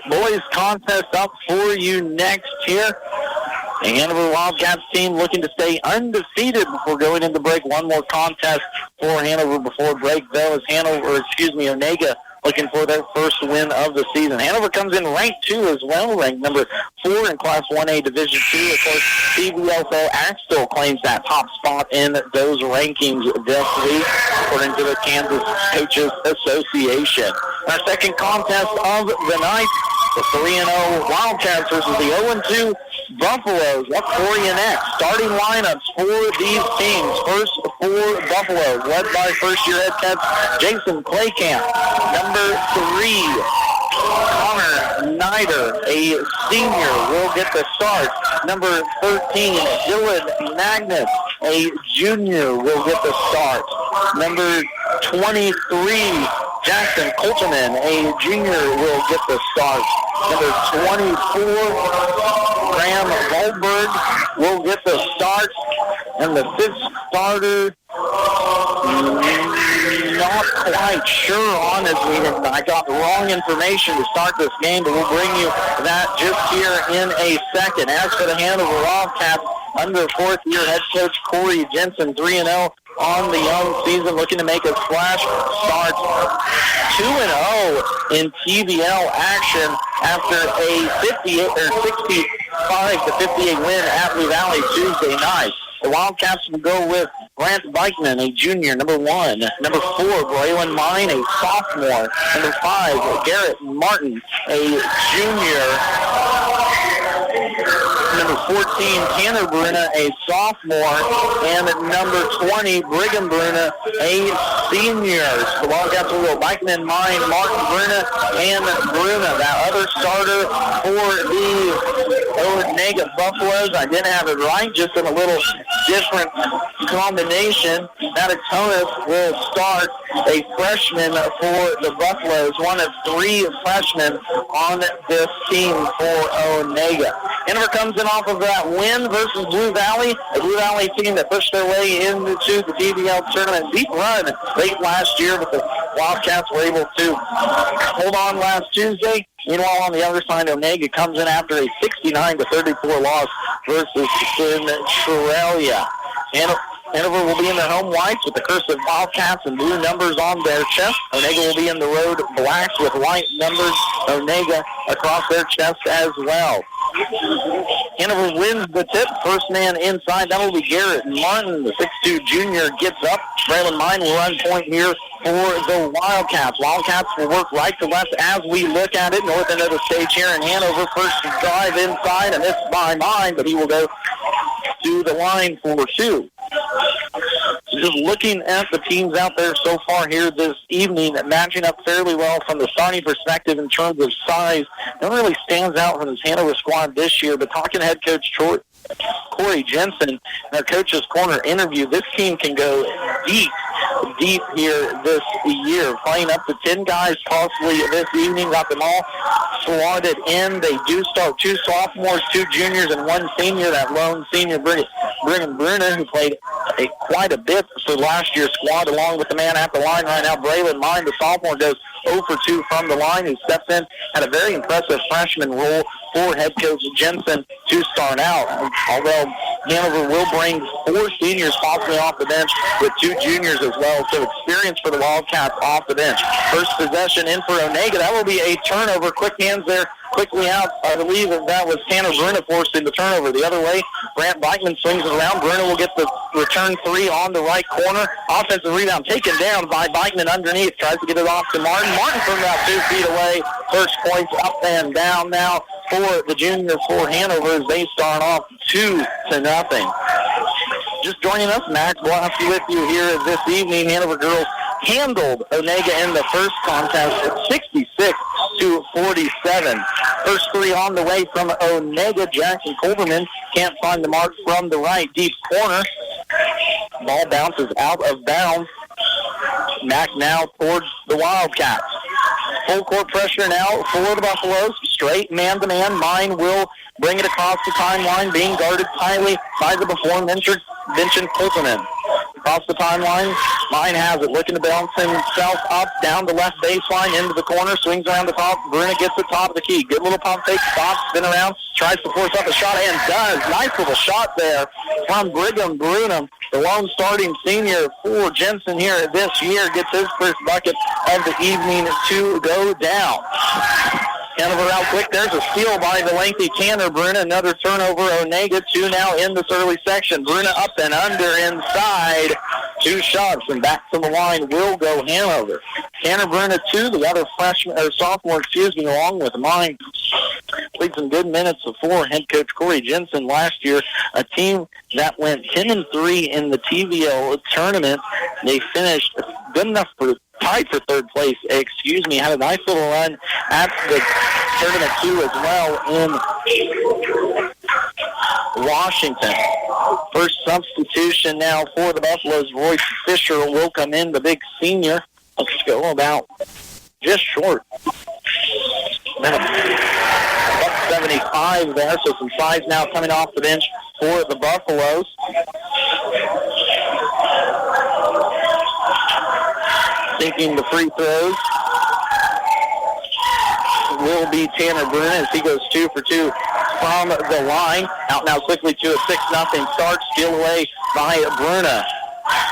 boys contest up for you next here. The Hanover Wildcats team looking to stay undefeated before going into break. One more contest for Hanover before break, though, is Onaga looking for their first win of the season. Hanover comes in ranked 2 as well, ranked number 4 in Class 1A Division 2. Of course, CBSO Axtell claims that top spot in those rankings this week, according to the Kansas Coaches Association. Our second contest of the night, the 3-0 Wildcats versus the 0-2 Buffaloes. What for you next? Starting lineups for these teams. First for Buffalo, led by first-year head coach Jason Claycamp. Number 3, Connor Snyder, a senior, will get the start. Number 13, Dylan Magnus, a junior, will get the start. Number 23, Jackson Colterman, a junior, will get the start. Number 24, Graham Goldberg will get the start. And the fifth starter, not quite sure on as I got the wrong information to start this game, but we'll bring you that just here in a second. As for the Hanover Wildcats, under fourth-year head coach Corey Jensen, 3-0 on the young season, looking to make a splash. Starts 2-0 in TVL action after a 65-58 win at Lee Valley Tuesday night. The Wildcats will go with Grant Beichman, a junior, number 1. Number 4, Braylon Mine, a sophomore. Number 5, Garrett Martin, a junior. Number 14, Tanner Bruna, a sophomore. And number 20, Brigham Bruna, a senior. So the Wildcats will go Beichman, Mine, Martin, Bruna, and Bruna. That other starter for the Onaga Buffaloes, I didn't have it right, just in a little different combination. Natatonis will start, a freshman for the Buffaloes, one of 3 freshmen on this team for Onaga. Hanover comes in off of that win versus Blue Valley, a Blue Valley team that pushed their way into the DBL tournament. Deep run late last year, but the Wildcats were able to hold on last Tuesday. Meanwhile, on the other side, Onaga comes in after a 69-34 loss versus Centralia. Hanover will be in their home whites with the cursive Wildcats and blue numbers on their chest. Onaga will be in the road blacks with white numbers, Onaga across their chest as well. Hanover wins the tip. First man inside, that will be Garrett Martin. The 6'2 junior gets up. Braylon Mine will run point here for the Wildcats. Wildcats will work right to left as we look at it. North end of the stage here in Hanover. First drive inside, and this by Mine, but he will go to the line for 2. Just looking at the teams out there so far here this evening, matching up fairly well from the starting perspective in terms of size. No one really stands out from this Hanover squad this year, but talking to head coach Corey Jensen in our Coach's Corner interview, this team can go deep here this year, playing up to 10 guys possibly this evening. Got them all slotted in. They do start 2 sophomores, 2 juniors, and 1 senior. That lone senior, Brigham Bruna, who played quite a bit for last year's squad, along with the man at the line right now, Braylon Mine. The sophomore goes 0 for 2 from the line, who steps in at a very impressive freshman role for head coach Jensen to start out. Although Hanover will bring 4 seniors possibly off the bench with 2 juniors as well, so experience for the Wildcats off the bench. First possession in for Onaga. That will be a turnover. Quick hands there. Quickly out. I believe that was Tanner Bruna forcing the turnover. The other way, Grant Beichman swings it around. Bruna will get the return 3 on the right corner. Offensive rebound taken down by Beichman underneath. Tries to get it off to Martin. Martin from about 2 feet away. First points up and down now for the junior for Hanover as they start off 2-0. Just joining us, Max Blasky with you here this evening. Hanover girls handled Onaga in the first contest at 66-47. First 3 on the way from Onaga. Jackson Colberman can't find the mark from the right deep corner. Ball bounces out of bounds. Back now towards the Wildcats. Full court pressure now for the Buffaloes. Straight man-to-man. Mine will bring it across the timeline, being guarded tightly by the before-mentioned Colterman. across the timeline. Mine has it, looking to bounce himself up, down the left baseline, into the corner, swings around the top. Bruna gets the top of the key. Good little pump fake, stops, spin around, tries to force up a shot, and does. Nice little shot there from Brigham Bruna, the lone starting senior for Jensen here this year, gets his first bucket of the evening to go down. Hanover out quick. There's a steal by the lengthy Tanner Bruna. Another turnover. Onaga, 2 now in this early section. Bruna up and under inside. 2 shots, and back to the line will go Hanover. Tanner Bruna, 2, the other sophomore, along with mine. Played some good minutes before head coach Corey Jensen last year. A team that went 10-3 in the TVL tournament. They finished good enough for tied for third place, had a nice little run at the tournament too as well in Washington. First substitution now for the Buffaloes. Royce Fisher will come in, the big senior. Let's go about just short. About 75 there, so some size now coming off the bench for the Buffaloes. Thinking the free throws will be Tanner Bruna as he goes 2 for 2 from the line. Out now quickly to a 6-0 start. Steal away by Bruna.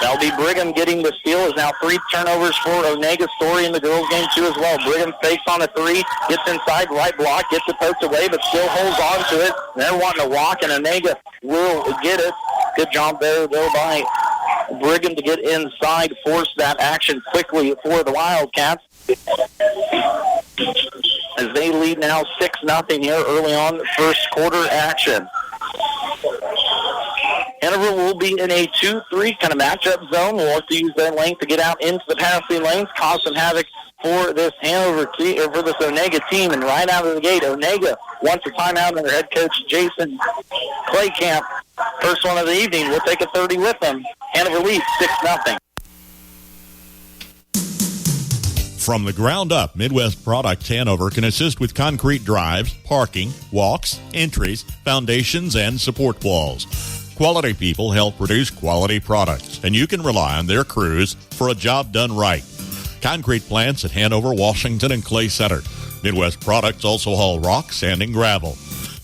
That'll be Brigham getting the steal. Is now 3 turnovers for Onaga. Story in the girls game too as well. Brigham fakes on a 3, gets inside, right block, gets it poked away, but still holds on to it. They're wanting to walk, and Onaga will get it. Good job there though by Brigham to get inside, force that action quickly for the Wildcats. As they lead now 6-0 here early on first quarter action. Hanover will be in a 2-3 kind of matchup zone. We'll have to use their length to get out into the passing lanes, cause some havoc for this for this Onaga team. And right out of the gate, Onaga wants a timeout under head coach Jason Claycamp. First one of the evening. We'll take a 30 with them. Hanover leads 6-0. From the ground up, Midwest Products Hanover can assist with concrete drives, parking, walks, entries, foundations, and support walls. Quality people help produce quality products, and you can rely on their crews for a job done right. Concrete plants at Hanover, Washington, and Clay Center. Midwest Products also haul rock, sand, and gravel.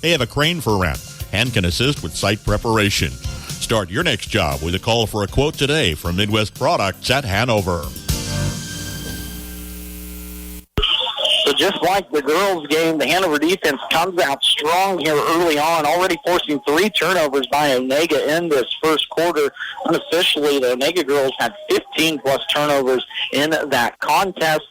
They have a crane for rent and can assist with site preparation. Start your next job with a call for a quote today from Midwest Products at Hanover. So just like the girls' game, the Hanover defense comes out strong here early on, already forcing 3 turnovers by Onaga in this first quarter. Unofficially, the Onaga girls had 15-plus turnovers in that contest.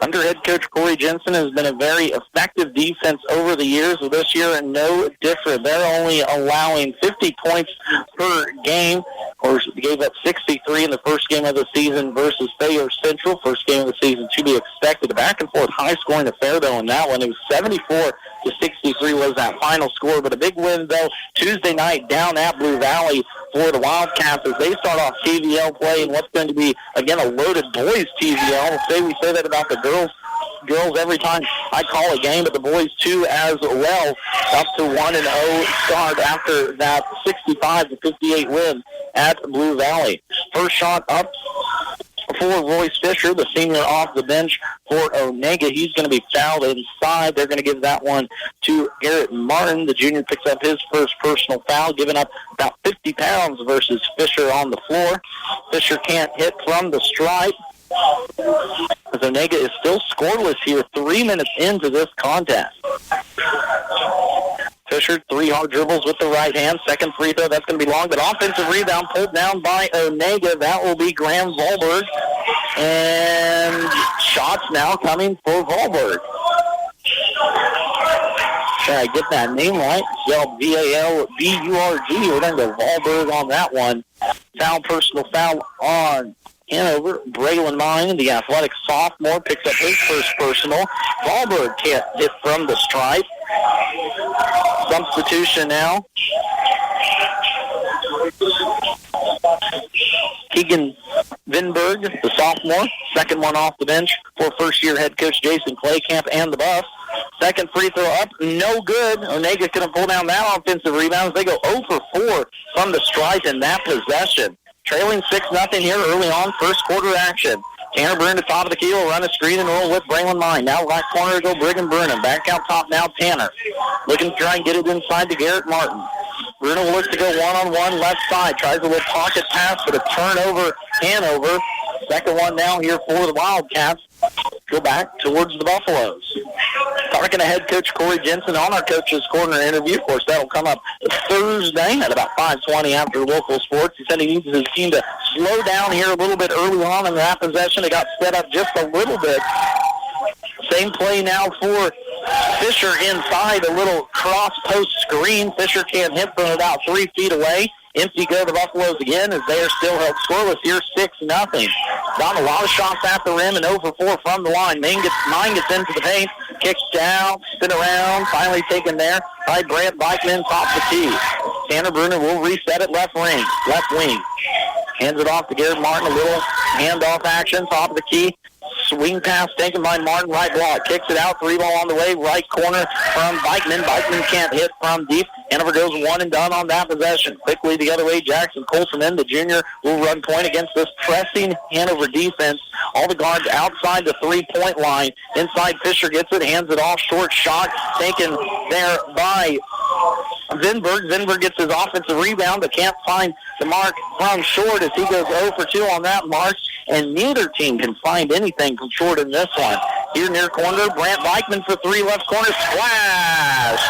Under head coach Corey Jensen has been a very effective defense over the years. Well, this year, no different. They're only allowing 50 points per game. Of course, they gave up 63 in the first game of the season versus Thayer Central. First game of the season to be expected. A back-and-forth high-scoring affair, though, in that one. It was 74-63 was that final score. But a big win, though, Tuesday night down at Blue Valley for the Wildcats as they start off TVL play in what's going to be, again, a loaded boys TVL. We say that about the girls every time I call a game, but the boys too as well, up to 1-0 start after that 65-58 win at Blue Valley. First shot up for Royce Fisher, the senior off the bench for Onaga. He's going to be fouled inside. They're going to give that one to Garrett Martin. The junior picks up his first personal foul, giving up about 50 pounds versus Fisher on the floor. Fisher can't hit from the stripe. As Onaga is still scoreless here 3 minutes into this contest. Fisher, 3 hard dribbles with the right hand. Second free throw, that's going to be long, but offensive rebound pulled down by Onaga. That will be Graham Volberg. And shots now coming for Volberg. Try to get that name right. Spelled V-A-L-B-U-R-G. We're going to go Volberg on that one. Personal foul on Hanover. Braylon Mine, the athletic sophomore, picks up his first personal. Volberg can't hit from the stripe. Substitution now. Keegan Vinberg, the sophomore, second one off the bench for first-year head coach Jason Claycamp and the Buffs. Second free throw up, no good. Onaga couldn't pull down that offensive rebound. They go 0 for 4 from the stripe in that possession. trailing 6-0 here early on, first quarter action. Tanner Bruin to top of the key will run a screen and roll with Braylon Mine. Now right corner to go Brigham Bruin. Back out top now Tanner. Looking to try and get it inside to Garrett Martin. Bruno will look to go one-on-one left side. Tries a little pocket pass, but a turnover Hanover. Second one now here for the Wildcats. Go back towards the Buffaloes. Talking to head coach Corey Jensen on our coach's corner interview. Of course, that'll come up Thursday at about 5:20 after local sports. He said he needs his team to slow down here a little bit early on in that possession. It got sped up just a little bit. Same play now for Fisher inside, a little cross-post screen. Fisher can't hit from about 3 feet away. Empty go the Buffaloes again as they are still held scoreless here, 6-0. Got a lot of shots at the rim and 0 for 4 from the line. Mine gets into the paint, kicks down, spin around, finally taken there by Brant Bikeman, top the key. Tanner Bruner will reset it left wing. Hands it off to Garrett Martin, a little handoff action, top of the key. Swing pass taken by Martin, right block. Kicks it out, 3 ball on the way, right corner from Bikeman. Bikeman can't hit from deep. Hanover goes one and done on that possession. Quickly the other way, Jackson Colterman, the junior, will run point against this pressing Hanover defense. All the guards outside the 3-point line. Inside, Fisher gets it, hands it off, short shot taken there by Zinberg. Zinberg gets his offensive rebound, but can't find the mark from short as he goes 0 for 2 on that mark. And neither team can find anything from short in this one. Here near corner, Brant Bikeman for 3, left corner, splash!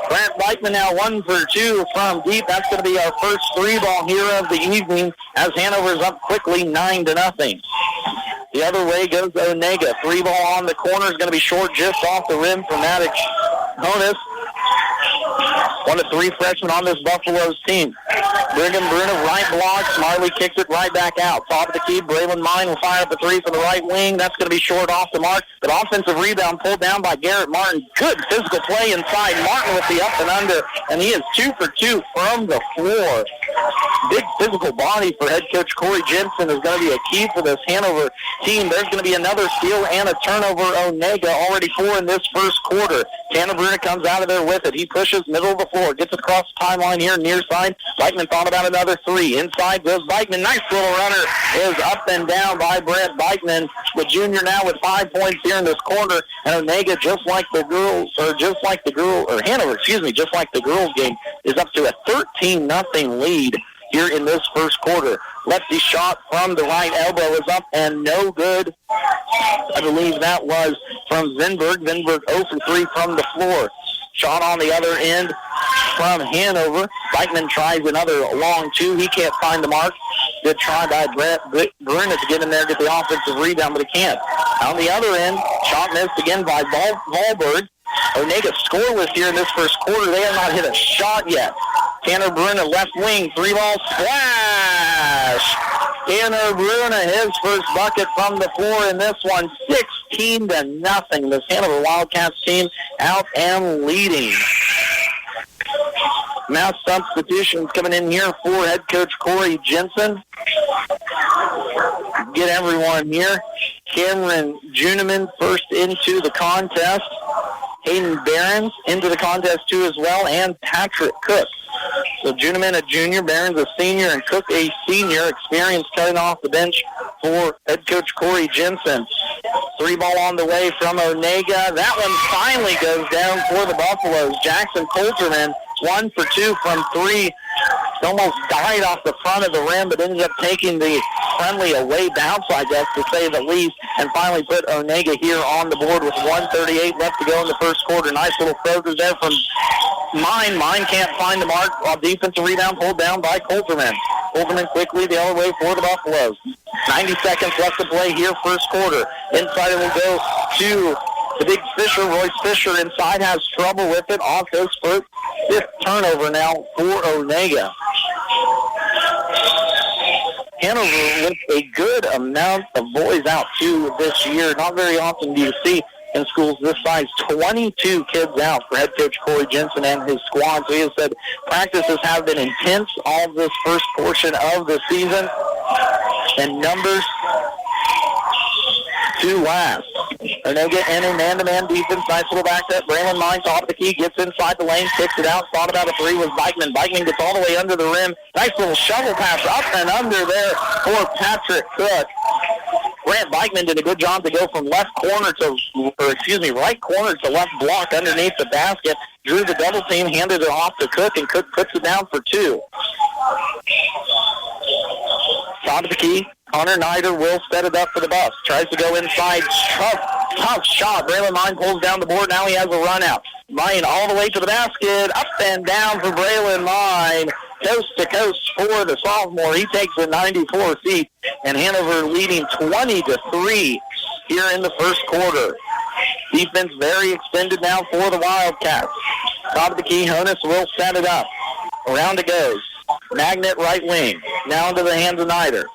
Brant Bikeman now 1 for 2 from deep. That's going to be our first 3-ball here of the evening as Hanover's up quickly 9-0. The other way goes Onaga. 3-ball on the corner is going to be short just off the rim for Maddox Honus. 1 of 3 freshmen on this Buffaloes team. Brigham Bruno, right block. Marley kicks it right back out. Top of the key, Braylon Mine will fire up a 3 for the right wing. That's going to be short off the mark. But offensive rebound pulled down by Garrett Martin. Good physical play inside. Martin with the up and under, and he is 2 for 2 from the floor. Big physical body for head coach Corey Jensen is going to be a key for this Hanover team. There's going to be another steal and a turnover. Onaga already 4 in this first quarter. Tanner Bruner comes out of there with it. He pushes middle of the floor, gets across the timeline here near side. Bikeman thought about another 3. Inside goes Bikeman. Nice little runner is up and down by Brett Bikeman. The junior now with 5 points here in this quarter. And Onaga, just like the girls game, is up to a 13-0 lead here in this first quarter. Lefty shot from the right elbow is up and no good. I believe that was from Zinberg. Zinberg 0 for 3 from the floor. Shot on the other end from Hanover. Bikeman tries another long 2. He can't find the mark. Good try by Brett Bruner to get in there, get the offensive rebound, but he can't. On the other end, shot missed again by Wahlberg. Onaga scoreless here in this first quarter. They have not hit a shot yet. Tanner Bruner, left wing, 3-ball splash. Tanner Bruner, his first bucket from the floor in this one, 16-0. This Hanover Wildcats team out and leading. Now substitutions coming in here for head coach Corey Jensen. Get everyone here. Cameron Juneman first into the contest. Hayden Behrens into the contest too as well, and Patrick Cook. So Juneman a junior, Behrens a senior, and Cook a senior. Experience coming off the bench for head coach Corey Jensen. 3-ball on the way from Onaga. That one finally goes down for the Buffaloes. Jackson Colterman, 1 for 2 from 3. Almost died off the front of the rim, but ended up taking the friendly away bounce, I guess, to say the least, and finally put Onaga here on the board with 1:38 left to go in the first quarter. Nice little floater there from Mine. Mine can't find the mark. Defensive rebound pulled down by Colterman. Colterman quickly the other way for the Buffaloes. 90 seconds left to play here, first quarter. Inside it will go to the big Fisher. Royce Fisher inside has trouble with it. Off his first 5th turnover now for Onaga. Hanover with a good amount of boys out too this year. Not very often do you see in schools this size 22 kids out for head coach Corey Jensen and his squad. So he has said practices have been intense all this first portion of the season, and numbers to last. Onaga in a man-to-man defense. Nice little back step. Braylon Mine, top of the key, gets inside the lane, kicks it out. Thought about a three was Bikeman. Bikeman gets all the way under the rim. Nice little shovel pass up and under there for Patrick Cook. Grant Bikeman did a good job to go from right corner to left block underneath the basket. Drew the double team, handed it off to Cook, and Cook puts it down for two. Top of the key. Connor Nider will set it up for the Buffs. Tries to go inside. Tough shot. Braylon Mine pulls down the board. Now he has a run out. Mine all the way to the basket. Up and down for Braylon Mine. Coast to coast for the sophomore. He takes it 94 feet. And Hanover leading 20-3 here in the first quarter. Defense very extended now for the Wildcats. Top of the key. Honus will set it up. Around it goes. Magnet right wing. Now into the hands of Nider.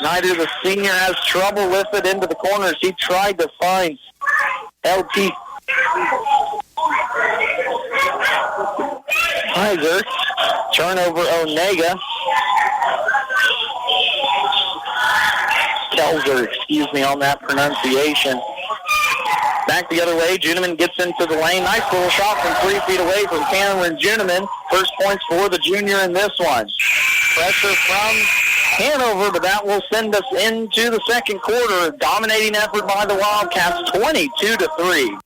Nider, the senior, has trouble with it into the corners. He tried to find LT Heiser. Turnover Onaga. Kelzer, excuse me on that pronunciation. Back the other way, Juneman gets into the lane. Nice little shot from 3 feet away from Cameron Juneman. First points for the junior in this one. Pressure from Hanover, but that will send us into the second quarter. Dominating effort by the Wildcats, 22-3.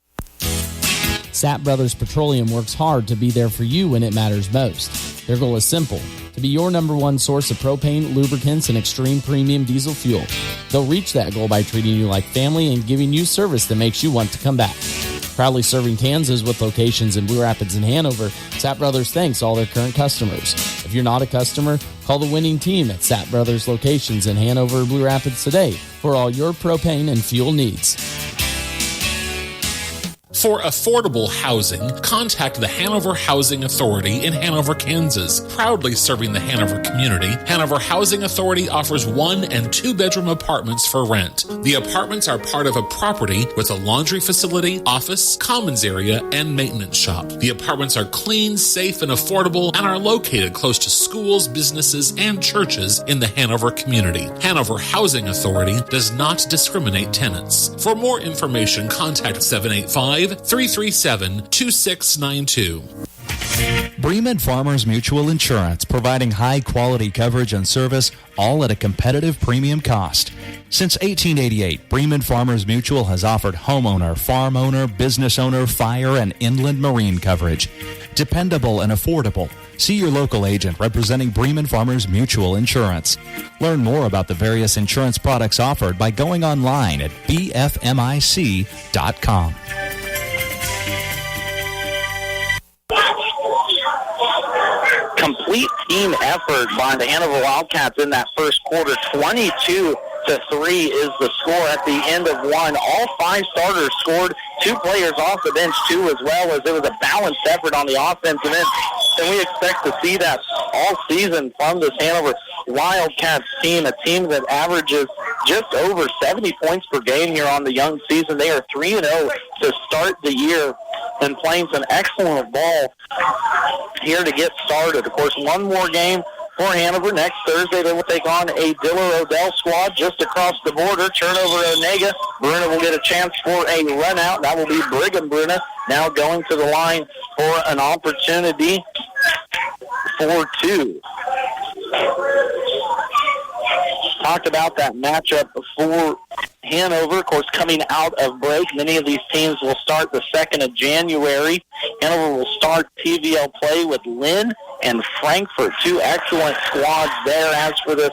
Sapp Brothers Petroleum works hard to be there for you when it matters most. Their goal is simple: to be your number one source of propane, lubricants, and extreme premium diesel fuel. They'll reach that goal by treating you like family and giving you service that makes you want to come back. Proudly serving Kansas with locations in Blue Rapids and Hanover, Sapp Brothers thanks all their current customers. If you're not a customer, call the winning team at Sapp Brothers locations in Hanover, Blue Rapids today for all your propane and fuel needs. For affordable housing, contact the Hanover Housing Authority in Hanover, Kansas. Proudly serving the Hanover community, Hanover Housing Authority offers 1- and 2-bedroom apartments for rent. The apartments are part of a property with a laundry facility, office, commons area, and maintenance shop. The apartments are clean, safe, and affordable and are located close to schools, businesses, and churches in the Hanover community. Hanover Housing Authority does not discriminate tenants. For more information, contact 785-337-2692. Bremen Farmers Mutual Insurance, providing high-quality coverage and service, all at a competitive premium cost. Since 1888, Bremen Farmers Mutual has offered homeowner, farm owner, business owner, fire, and inland marine coverage. Dependable and affordable. See your local agent representing Bremen Farmers Mutual Insurance. Learn more about the various insurance products offered by going online at bfmic.com. Complete team effort by the Hanover Wildcats in that first quarter. 22-3 is the score at the end of one. All 5 starters scored. 2 players off the bench, too, as well, as it was a balanced effort on the offensive end. And we expect to see that all season from this Hanover Wildcats team, a team that averages just over 70 points per game here on the young season. They are 3-0 to start the year and playing some excellent ball here to get started. Of course, one more game for Hanover. Next Thursday, they will take on a Diller Odell squad just across the border. Turnover Onaga. Bruna will get a chance for a run out. That will be Brigham Bruna now going to the line for an opportunity for 2. Talked about that matchup for Hanover, of course, coming out of break. Many of these teams will start the 2nd of January. Hanover will start PVL play with Lynn and Frankfort, 2 excellent squads there. As for this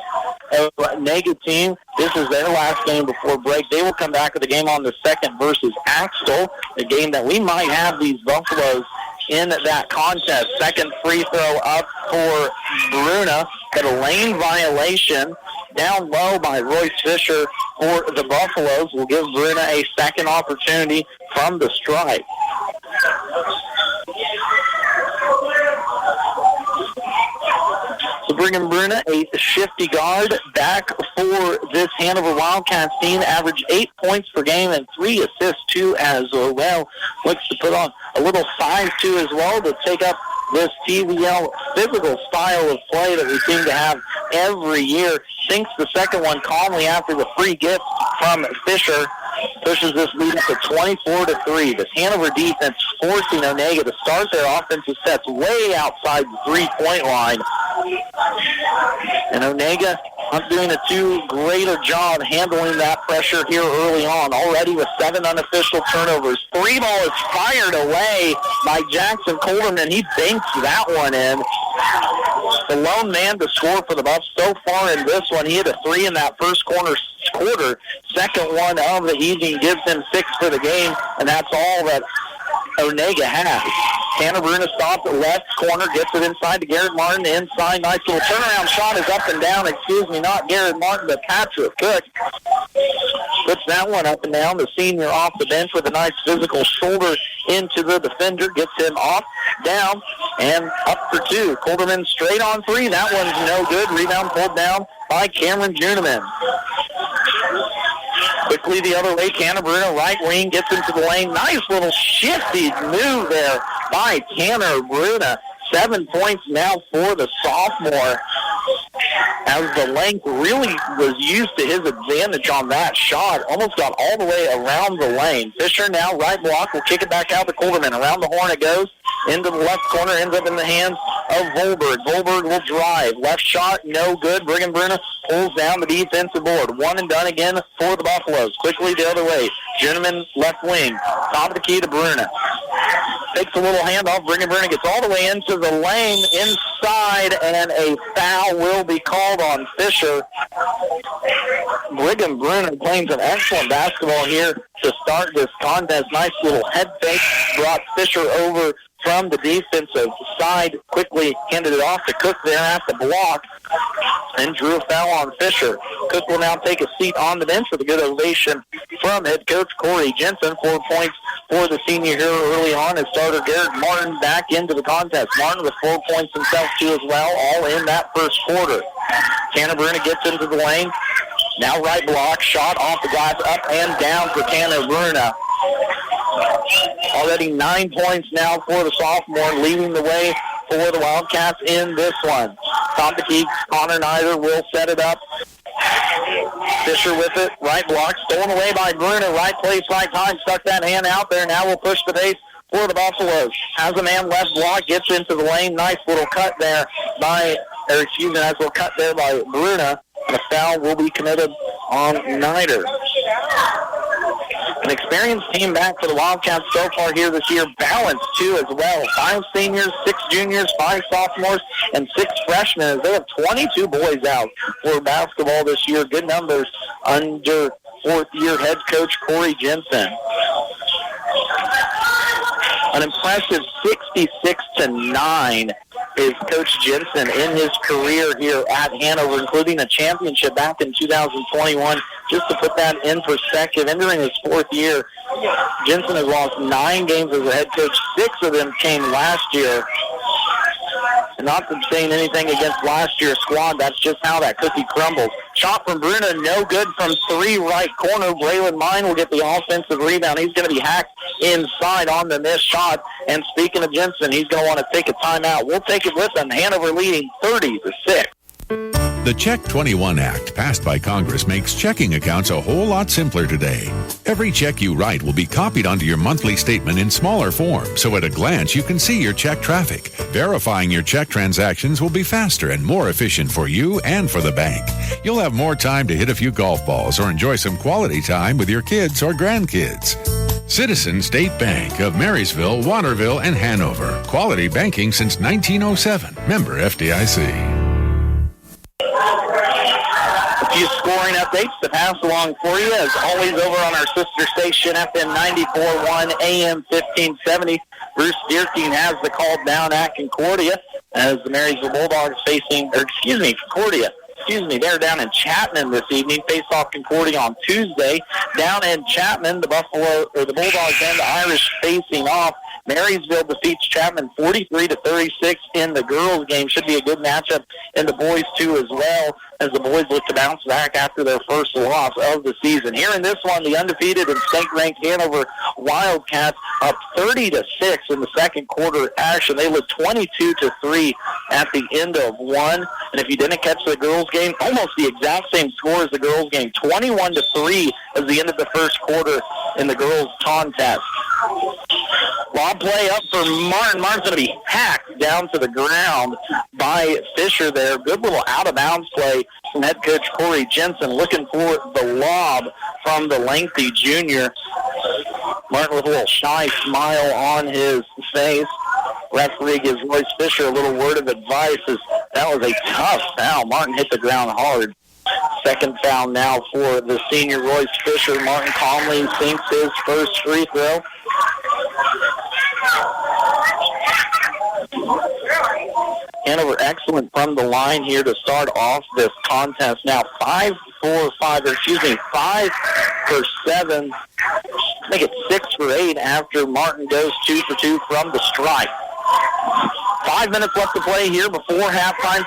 Onaga team, this is their last game before break. They will come back with a game on the 2nd versus Axtell, a game that we might have these Buffaloes in that contest. Second free throw up for Bruna, but a lane violation down low by Royce Fisher for the Buffaloes will give Bruna a second opportunity from the stripe. So Brigham Bruna, a shifty guard, back for this Hanover Wildcats team, average 8 points per game and 3 assists, 2 as well. Looks to put on a little size, too, as well, to take up this TVL physical style of play that we seem to have every year. Sinks the second one calmly after the free gift from Fisher. pushes this lead up to 24-3. This Hanover defense forcing Onaga to start their offensive sets way outside the three-point line. And Onaga not doing a too great a job handling that pressure here early on. Already with 7 unofficial turnovers. 3 ball is fired away by Jackson Colderman. He banks that one in. The lone man to score for the Buffs so far in this one. He hit a 3 in that first quarter. Second one of the evening gives him 6 for the game, and that's all that Onaga has. Tanner Bruna stops at left corner, gets it inside to Garrett Martin. Inside, nice little turnaround shot is up and down. Not Garrett Martin, but Patrick Cook puts that one up and down. The senior off the bench with a nice physical shoulder into the defender, gets him off, down, and up for 2. Colderman straight on 3. That one's no good. Rebound pulled down by Cameron Juniman. Quickly the other way, Tanner Bruna, right wing, gets into the lane. Nice little shifty move there by Tanner Bruna. 7 points now for the sophomore, as the length really was used to his advantage on that shot. Almost got all the way around the lane. Fisher now right block, will kick it back out to Colderman. Around the horn it goes, into the left corner, ends up in the hands of Volberg. Volberg will drive. Left shot, no good. Brigham Bruna pulls down the defensive board. One and done again for the Buffaloes. Quickly the other way. Gentleman left wing. Top of the key to Bruna. Takes a little handoff. Brigham Bruna gets all the way into the lane inside, and a foul will be called on Fisher. Brigham Bruna playing some excellent basketball here to start this contest. Nice little head fake. Brought Fisher over from the defensive side. Quickly handed it off to Cook there at the block and drew a foul on Fisher. Cook will now take a seat on the bench with a good ovation from head coach Corey Jensen. 4 points for the senior here early on as starter Garrett Martin back into the contest. Martin with 4 points himself too as well, all in that first quarter. Tanner Bruna gets into the lane. Now right block, shot off the glass, up and down for Tanner Bruna. Already 9 points now for the sophomore, leading the way for the Wildcats in this one. Top the key, Connor Nider will set it up. Fisher with it, right block, stolen away by Bruna, right place, right time, stuck that hand out there. Now we'll push the base for the Buffaloes. Has a man left block, gets into the lane. Nice little cut there by Bruna. The foul will be committed on Nider. An experienced team back for the Wildcats so far here this year, balanced too as well. 5 seniors, 6 juniors, 5 sophomores, and 6 freshmen. They have 22 boys out for basketball this year. Good numbers under 4th-year head coach Corey Jensen. An impressive 66-9 is Coach Jensen in his career here at Hanover, including a championship back in 2021. Just to put that in perspective, entering his 4th year, Jensen has lost 9 games as a head coach. 6 of them came last year. And not to saying anything against last year's squad, that's just how that cookie crumbles. Shot from Bruna, no good from 3 right corner. Braylon Mine will get the offensive rebound. He's going to be hacked inside on the missed shot. And speaking of Jensen, he's going to want to take a timeout. We'll take it with him. Hanover leading 30-6. The Check 21 Act, passed by Congress, makes checking accounts a whole lot simpler today. Every check you write will be copied onto your monthly statement in smaller form, so at a glance you can see your check traffic. Verifying your check transactions will be faster and more efficient for you and for the bank. You'll have more time to hit a few golf balls or enjoy some quality time with your kids or grandkids. Citizen State Bank of Marysville, Waterville, and Hanover. Quality banking since 1907. Member FDIC. A few scoring updates to pass along for you, as always, over on our sister station, FM 94.1, AM 1570. Bruce Deerking has the call down at Concordia as the Marysville Bulldogs they're down in Chapman this evening. Face off Concordia on Tuesday. Down in Chapman, the Bulldogs and the Irish facing off. Marysville defeats Chapman 43-36 in the girls' game. Should be a good matchup in the boys' too as well, as the boys look to bounce back after their first loss of the season. Here in this one, the undefeated and state-ranked Hanover Wildcats up 30-6 in the second quarter action. They led 22-3 at the end of one. And if you didn't catch the girls' game, almost the exact same score as the girls' game, 21-3 as the end of the first quarter in the girls' contest. Lob play up for Martin. Martin's going to be hacked down to the ground by Fisher there. Good little out-of-bounds play from head coach Corey Jensen, looking for the lob from the lengthy junior. Martin with a little shy smile on his face. Referee gives Royce Fisher a little word of advice as that was a tough foul. Martin hit the ground hard. Second foul now for the senior Royce Fisher. Martin calmly sinks his first free throw. Hanover excellent from the line here to start off this contest. Now 5 for 7. Make it 6 for 8 after Martin goes 2 for 2 from the stripe. 5 minutes left to play here before halftime,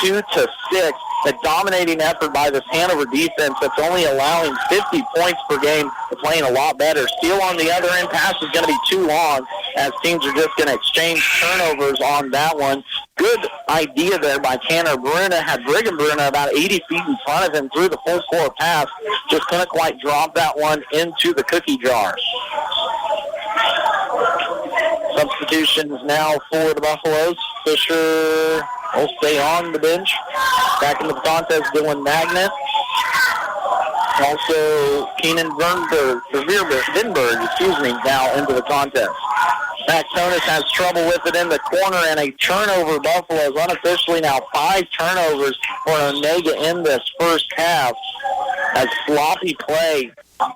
32-6. A dominating effort by this Hanover defense that's only allowing 50 points per game. They're playing a lot better. Steele on the other end. Pass is going to be too long as teams are just going to exchange turnovers on that one. Good idea there by Tanner Bruna. Had Brigham Bruna about 80 feet in front of him through the full court pass. Just couldn't quite drop that one into the cookie jar. Substitutions now for the Buffaloes. Fisher will stay on the bench. Back into the contest, Dylan Magnet. Also, Keenan Vinberg, now into the contest. Max Tonis has trouble with it in the corner, and a turnover. Buffaloes unofficially now 5 turnovers for Onaga in this first half. As sloppy play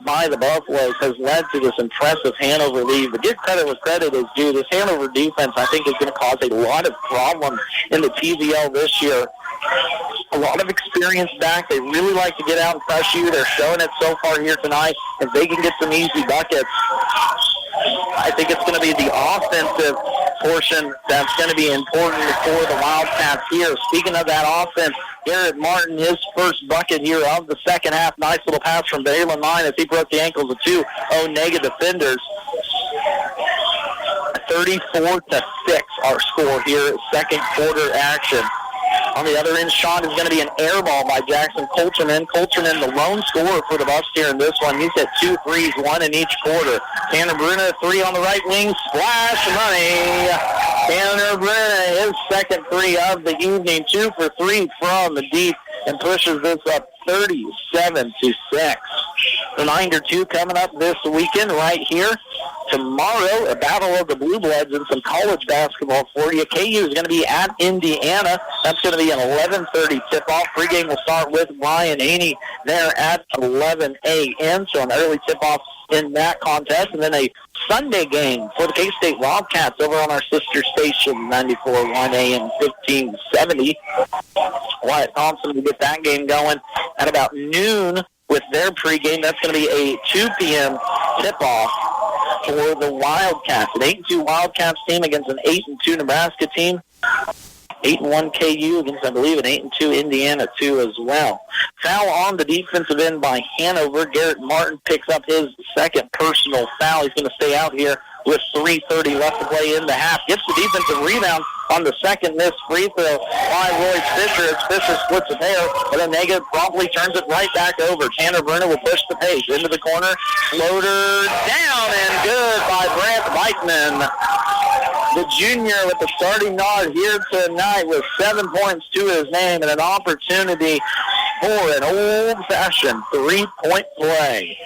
by the Buffaloes has led to this impressive Hanover lead. But give credit where credit is due. This Hanover defense, I think, is going to cause a lot of problems in the TVL this year. A lot of experience back. They really like to get out and crush you. They're showing it so far here tonight. If they can get some easy buckets, I think it's going to be the offensive portion that's going to be important for the Wildcats here. Speaking of that offense, Garrett Martin, his first bucket here of the second half. Nice little pass from Balin Line as he broke the ankles of 2 Onaga defenders. 34-6 our score here, second quarter action. On the other end, shot is going to be an air ball by Jackson Colcherman. Colcherman, the lone scorer for the Buffs here in this one. He's hit 2 threes, 1 in each quarter. Tanner Bruna, 3 on the right wing. Splash money. Tanner Bruna, his second 3 of the evening. 2 for 3 from the deep and pushes this up 37-6. Reminder, 2 coming up this weekend right here. Tomorrow, a battle of the Blue Bloods and some college basketball for you. KU is going to be at Indiana. That's going to be an 11:30 tip-off. Pregame will start with Ryan Haney there at 11 a.m. So an early tip-off in that contest. And then a Sunday game for the K-State Wildcats over on our sister station, 94.1 AM 1570. Wyatt Thompson will get that game going at about noon with their pregame. That's going to be a 2 p.m. tip-off for the Wildcats. An 8-2 Wildcats team against an 8-2 Nebraska team. 8-1 KU against, I believe, an 8-2 Indiana, too, as well. Foul on the defensive end by Hanover. Garrett Martin picks up his second personal foul. He's going to stay out here with 3:30 left to play in the half. Gets the defensive rebound on the second missed free throw by Royce Fisher. As Fisher splits a pair, but Onaga promptly turns it right back over. Tanner Bruna will push the pace into the corner. Floater down and good by Brant Weitman. The junior with the starting nod here tonight with 7 points to his name and an opportunity for an old-fashioned 3-point play.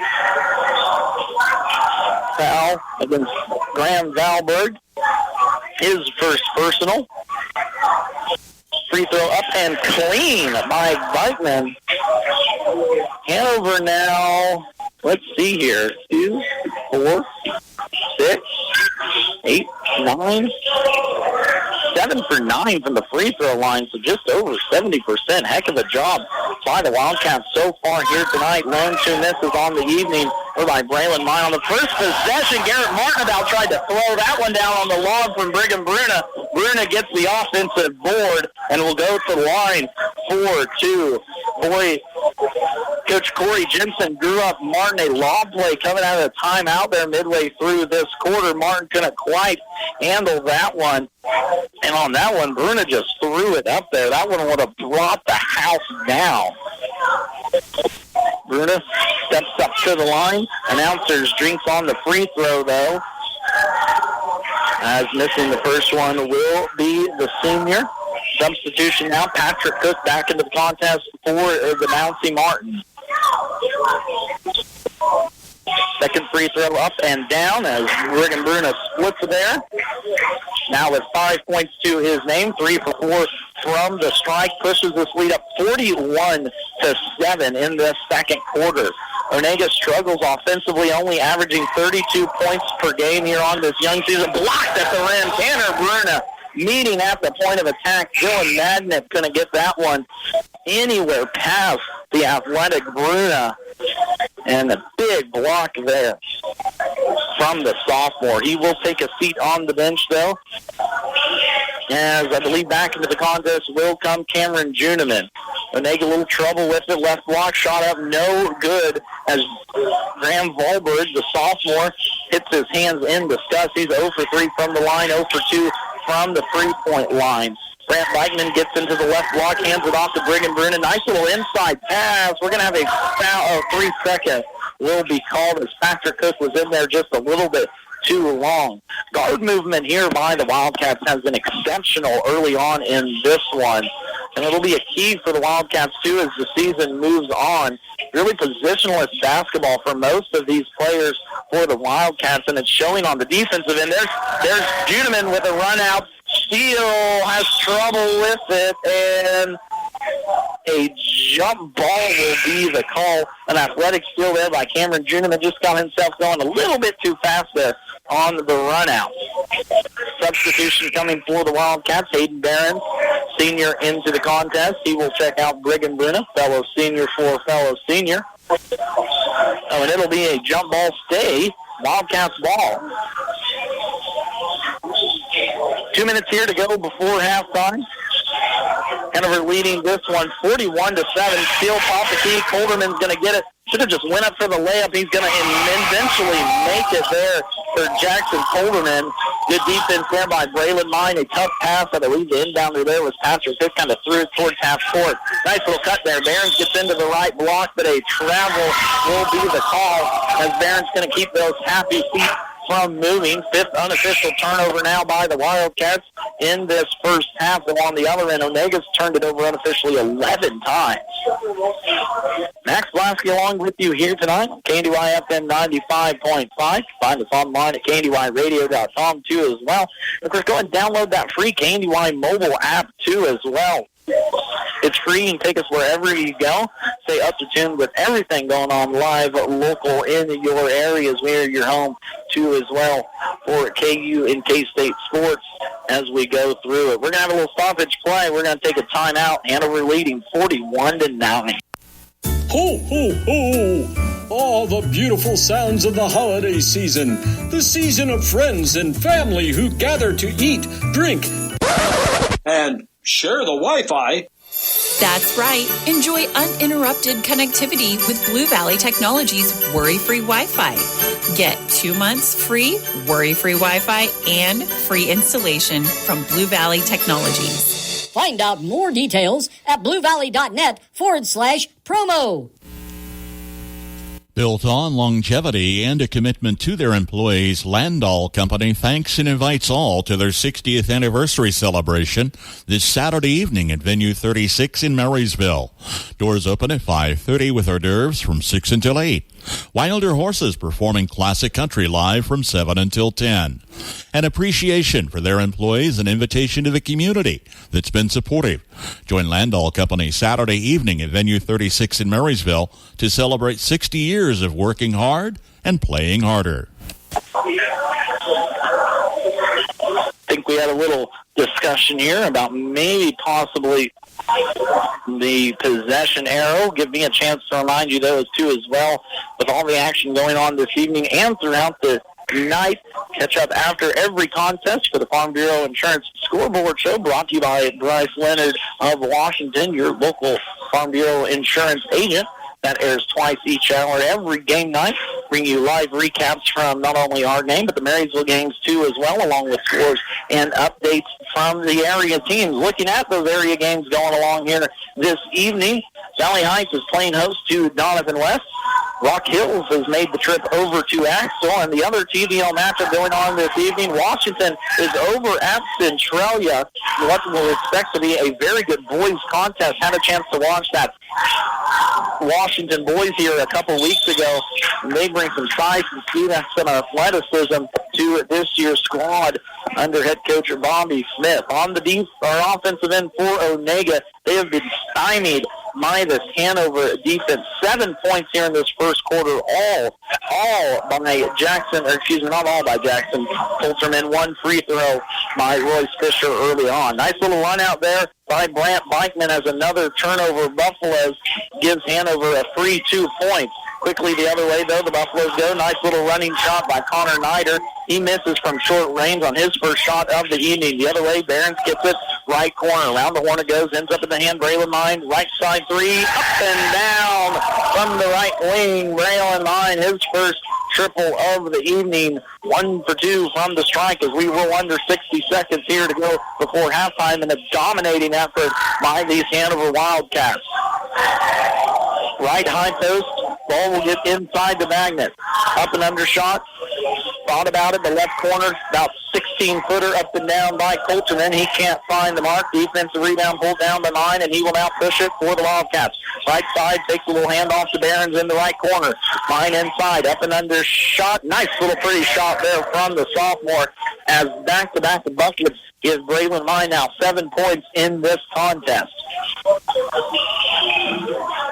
Foul against Graham Valberg. His first personal. Free throw up and clean by Weitman. Hanover now, let's see here, 2, 4, 6, 8, 9, 7 for 9 from the free throw line, so just over 70%. Heck of a job by the Wildcats so far here tonight. Lone 2 misses on the evening by Braylon Mine. On the first possession, Garrett Martin about tried to throw that one down on the lob from Brigham Bruna. Bruna gets the offensive board and will go to the line for 2. Boy, Coach Corey Jensen grew up Martin a lob play coming out of the timeout there midway through this quarter. Martin couldn't quite handle that one. And on that one, Bruna just threw it up there. That one would have brought the house down. Bruna steps up to the line. Announcers drinks on the free throw, though. As missing the first one will be the senior. Substitution now. Patrick Cook back into the contest for the Bouncy Martin. Second free throw up and down as Brigham Bruna splits it there. Now with 5 points to his name, 3 for 4 from the strike, pushes this lead up 41-7 in the second quarter. Onaga struggles offensively, only averaging 32 points per game here on this young season. Blocked at the rim. Tanner Bruna meeting at the point of attack. Dylan Madnett going to get that one anywhere past the athletic Bruna. And a big block there from the sophomore. He will take a seat on the bench, though, as I believe back into the contest will come Cameron Juniman. Onaga a little trouble with it. Left block shot up, no good, as Graham Volberg, the sophomore, hits his hands in disgust. He's 0 for 3 from the line, 0 for 2 from the three-point line. Brant Bikeman gets into the left block, hands it off to Brigham Bruna. Nice little inside pass. We're going to have a foul of 3 seconds will be called as Patrick Cook was in there just a little bit too long. Guard movement here by the Wildcats has been exceptional early on in this one. And it'll be a key for the Wildcats, too, as the season moves on. Really positionless basketball for most of these players for the Wildcats, and it's showing on the defensive end. There's Juniman with a run out. Steele has trouble with it, and a jump ball will be the call. An athletic steal there by Cameron Juniman. Just got himself going a little bit too fast there on the run out. Substitution coming for the Wildcats. Hayden Barron, senior, into the contest. He will check out Brigham Bruna, fellow senior for fellow senior. Oh, and it'll be a jump ball stay. Wildcats ball. 2 minutes here to go before halftime. Hanover leading this one 41-7. Steele top the key. Colderman's going to get it. Should have just went up for the layup. He's going to eventually make it there for Jackson Colderman. Good defense there by Braylon Mine. A tough pass. I believe the inbounder there was Patrick. This kind of threw it towards half court. Nice little cut there. Barons gets into the right block, but a travel will be the call as Barons going to keep those happy feet from moving. 5th unofficial turnover now by the Wildcats in this first half. And on the other end, Onaga's turned it over unofficially 11 times. Max Blasky along with you here tonight on KNDY FM 95.5. Find us online at KNDYradio.com too as well. Of course, go and download that free KNDY mobile app too as well. It's free and take us wherever you go. Stay up to tune with everything going on live, local in your areas where you're home too as well for KU and K-State sports as we go through it. We're going to have a little stoppage play. We're going to take a timeout. Hanover leading 41-9. Ho, ho, ho! All the beautiful sounds of the holiday season. The season of friends and family who gather to eat, drink, and share the Wi-Fi. That's right. Enjoy uninterrupted connectivity with Blue Valley Technologies worry-free Wi-Fi. Get 2 months free worry-free Wi-Fi and free installation from Blue Valley Technologies. Find out more details at bluevalley.net/promo. Built on longevity and a commitment to their employees, Landau Company thanks and invites all to their 60th anniversary celebration this Saturday evening at Venue 36 in Marysville. Doors open at 5:30 with hors d'oeuvres from 6 until 8. Wilder Horses performing classic country live from 7 until 10. An appreciation for their employees, an invitation to the community that's been supportive. Join Landau Company Saturday evening at Venue 36 in Marysville to celebrate 60 years of working hard and playing harder. I think we had a little discussion here about maybe possibly the possession arrow. Give me a chance to remind you those two as well with all the action going on this evening and throughout the night. Catch up after every contest for the Farm Bureau Insurance Scoreboard Show, brought to you by Bryce Leonard of Washington, your local Farm Bureau Insurance agent. That airs twice each hour every game night. Bring you live recaps from not only our game, but the Marysville games too as well, along with scores and updates from the area teams. Looking at those area games going along here this evening, Valley Heights is playing host to Donovan West. Rock Hills has made the trip over to Axtell, and the other TVL matchup going on this evening, Washington is over at Centralia. What we'll expect to be a very good boys contest. Had a chance to watch that Washington boys here a couple weeks ago. They bring some size and speed and some athleticism to this year's squad under head coach Bobby Smith. On the offensive end for Onaga, they have been stymied by this Hanover defense. 7 points here in this first quarter, all by Jackson, or excuse me, not all by Jackson Colterman. One free throw by Royce Fisher early on. Nice little run out there by Brant Bikeman as another turnover. Buffaloes gives Hanover a free 2 points. Quickly the other way, though, the Buffaloes go. Nice little running shot by Connor Nider. He misses from short range on his first shot of the evening. The other way, Behrens gets it right corner. Around the horn it goes, ends up in the hand. Braylon Mine, right side three, up and down from the right wing. Braylon Mine, his first triple of the evening. 1 for 2 from the strike as we roll under 60 seconds here to go before halftime, and a dominating effort by these Hanover Wildcats. Right high post. Ball will get inside the magnet. Up and under shot. Thought about it. The left corner, about 16-footer up and down by Colterman. He can't find the mark. Defensive rebound pulled down by Mine, and he will now push it for the Wildcats. Right side, takes a little handoff to Behrens in the right corner. Mine inside, up and under shot. Nice little pretty shot there from the sophomore as back-to-back buckets gives Braylon Mine now 7 points in this contest.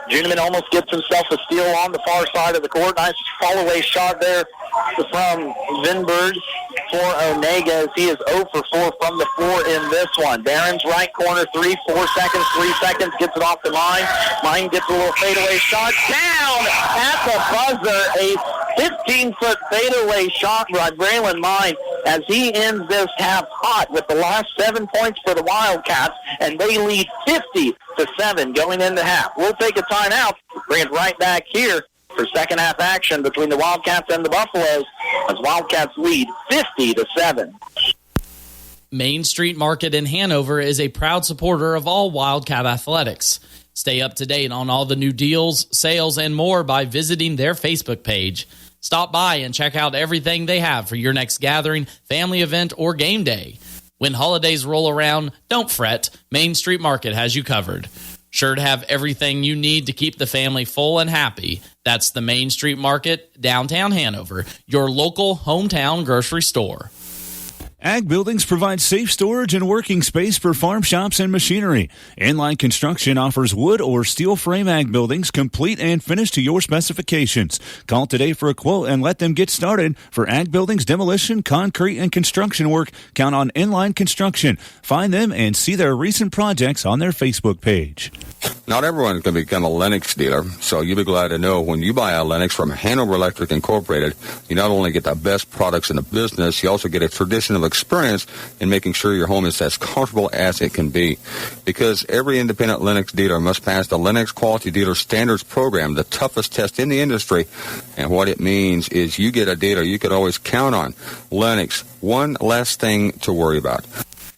Juniman almost gets himself a steal on the far side of the court. Nice fall-away shot there from Vinberg for Onaga as he is 0 for 4 from the floor in this one. Barron's right corner, 4 seconds, 3 seconds, gets it off the line. Mine gets a little fadeaway shot. Down at the buzzer, a 15-foot fadeaway shot by Braylon Mine as he ends this half hot with the last 7 points for the Wildcats, and they lead 50-7 going into half. We'll take a timeout, bring it right back here for second half action between the Wildcats and the Buffaloes as Wildcats lead 50-7. Main Street Market in Hanover is a proud supporter of all Wildcat athletics. Stay up to date on all the new deals, sales, and more by visiting their Facebook page. Stop by and check out everything they have for your next gathering, family event, or game day. When holidays roll around, don't fret. Main Street Market has you covered. Sure to have everything you need to keep the family full and happy. That's the Main Street Market, downtown Hanover, your local hometown grocery store. Ag Buildings provide safe storage and working space for farm shops and machinery. Inline Construction offers wood or steel frame ag buildings complete and finished to your specifications. Call today for a quote and let them get started. For ag buildings, demolition, concrete, and construction work, count on Inline Construction. Find them and see their recent projects on their Facebook page. Not everyone can become a Lennox dealer, so you'll be glad to know when you buy a Lennox from Hanover Electric Incorporated, you not only get the best products in the business, you also get a tradition of experience in making sure your home is as comfortable as it can be. Because every independent Lennox dealer must pass the Lennox Quality Dealer Standards Program, the toughest test in the industry. And what it means is you get a dealer you could always count on. Lennox, one less thing to worry about.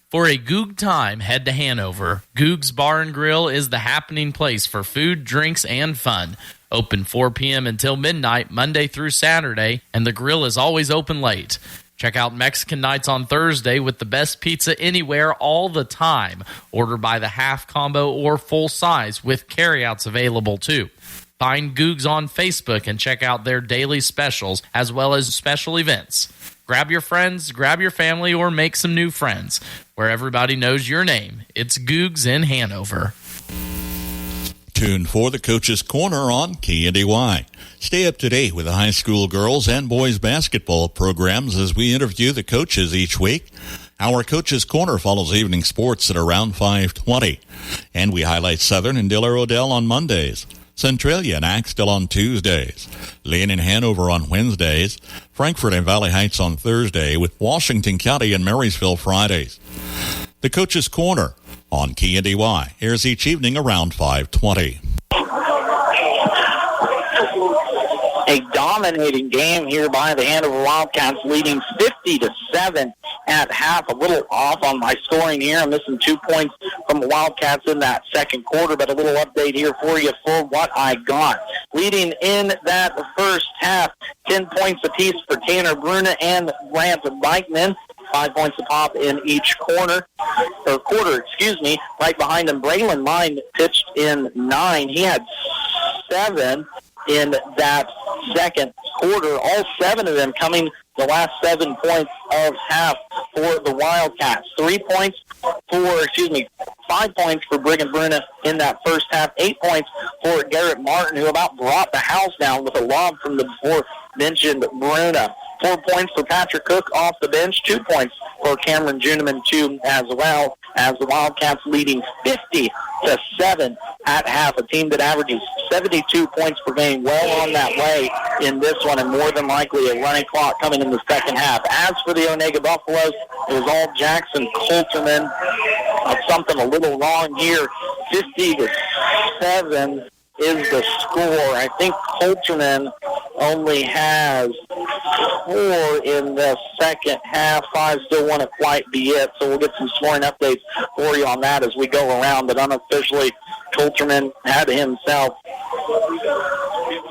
For a Goog time, head to Hanover. Goog's Bar and Grill is the happening place for food, drinks, and fun. Open 4 p.m. until midnight, Monday through Saturday, and the grill is always open late. Check out Mexican nights on Thursday with the best pizza anywhere all the time. Order by the half combo or full size with carryouts available too. Find Googs on Facebook and check out their daily specials as well as special events. Grab your friends, grab your family, or make some new friends. Where everybody knows your name, it's Googs in Hanover. Tuned for the Coach's Corner on KNDY. Stay up to date with the high school girls and boys basketball programs as we interview the coaches each week. Our Coach's Corner follows evening sports at around 5:20. And we highlight Southern and Diller Odell on Mondays. Centralia and Axtell on Tuesdays, Lynn and Hanover on Wednesdays, Frankfort and Valley Heights on Thursday, with Washington County and Marysville Fridays. The Coach's Corner on KNDY airs each evening around 5:20. A dominating game here by the Hanover Wildcats, leading 50-7 at half. A little off on my scoring here. I'm missing 2 points from the Wildcats in that second quarter, but a little update here for you for what I got. Leading in that first half, 10 points apiece for Tanner Bruna and Grant Bikeman. 5 points a pop in each quarter. Right behind him, Braylon Mine pitched in 9. He had 7 in that second quarter. All 7 of them coming the last 7 points of half for the Wildcats. 5 points for Brigham Bruna in that first half. 8 points for Garrett Martin, who about brought the house down with a lob from the before-mentioned Bruna. 4 points for Patrick Cook off the bench. 2 points for Cameron Juniman, too, as well, as the Wildcats leading 50-7 at half. A team that averages 72 points per game, well on that way in this one, and more than likely a running clock coming in the second half. As for the Onaga Buffaloes, it was all Jackson Coulterman. Something a little wrong here. 50-7 is the score. I think Coulterman only has 4 in the second half. 5 still won't quite be it, so we'll get some scoring updates for you on that as we go around. But unofficially, Coulterman had himself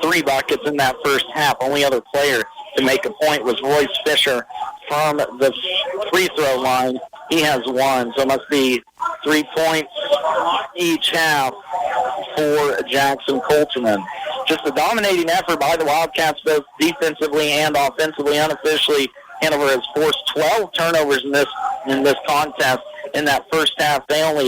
3 buckets in that first half. Only other player to make a point was Royce Fisher from the free throw line. He has 1, so it must be 3 points each half for Jackson Coulterman. Just a dominating effort by the Wildcats, both defensively and offensively. Unofficially, Hanover has forced 12 turnovers in this contest. In that first half, they only,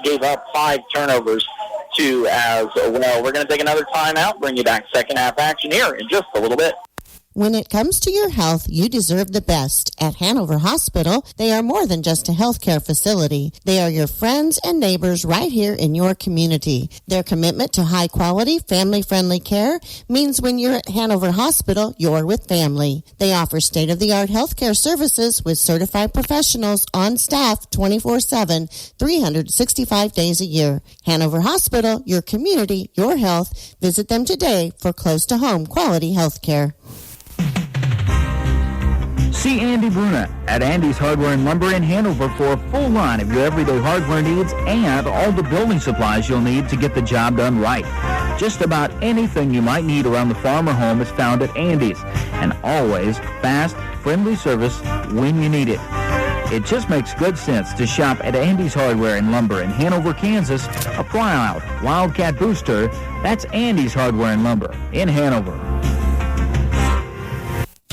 gave up 5 turnovers too as well. We're going to take another timeout, bring you back second half action here in just a little bit. When it comes to your health, you deserve the best. At Hanover Hospital, they are more than just a healthcare facility. They are your friends and neighbors right here in your community. Their commitment to high-quality, family-friendly care means when you're at Hanover Hospital, you're with family. They offer state-of-the-art healthcare services with certified professionals on staff 24/7, 365 days a year. Hanover Hospital, your community, your health. Visit them today for close-to-home quality healthcare. See Andy Bruna at Andy's Hardware and Lumber in Hanover for a full line of your everyday hardware needs and all the building supplies you'll need to get the job done right. Just about anything you might need around the farm or home is found at Andy's, and always fast, friendly service when you need it. It just makes good sense to shop at Andy's Hardware and Lumber in Hanover, Kansas. Apply out Wildcat Booster. That's Andy's Hardware and Lumber in Hanover.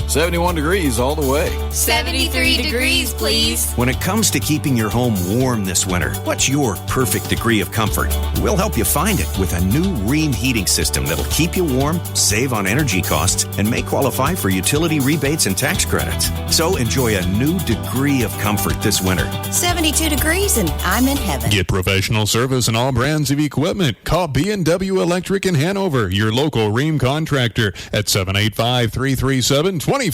71 degrees all the way. 73 degrees, please. When it comes to keeping your home warm this winter, what's your perfect degree of comfort? We'll help you find it with a new Rheem heating system that'll keep you warm, save on energy costs, and may qualify for utility rebates and tax credits. So enjoy a new degree of comfort this winter. 72 degrees and I'm in heaven. Get professional service and all brands of equipment. Call B&W Electric in Hanover, your local Rheem contractor, at 785-337-2598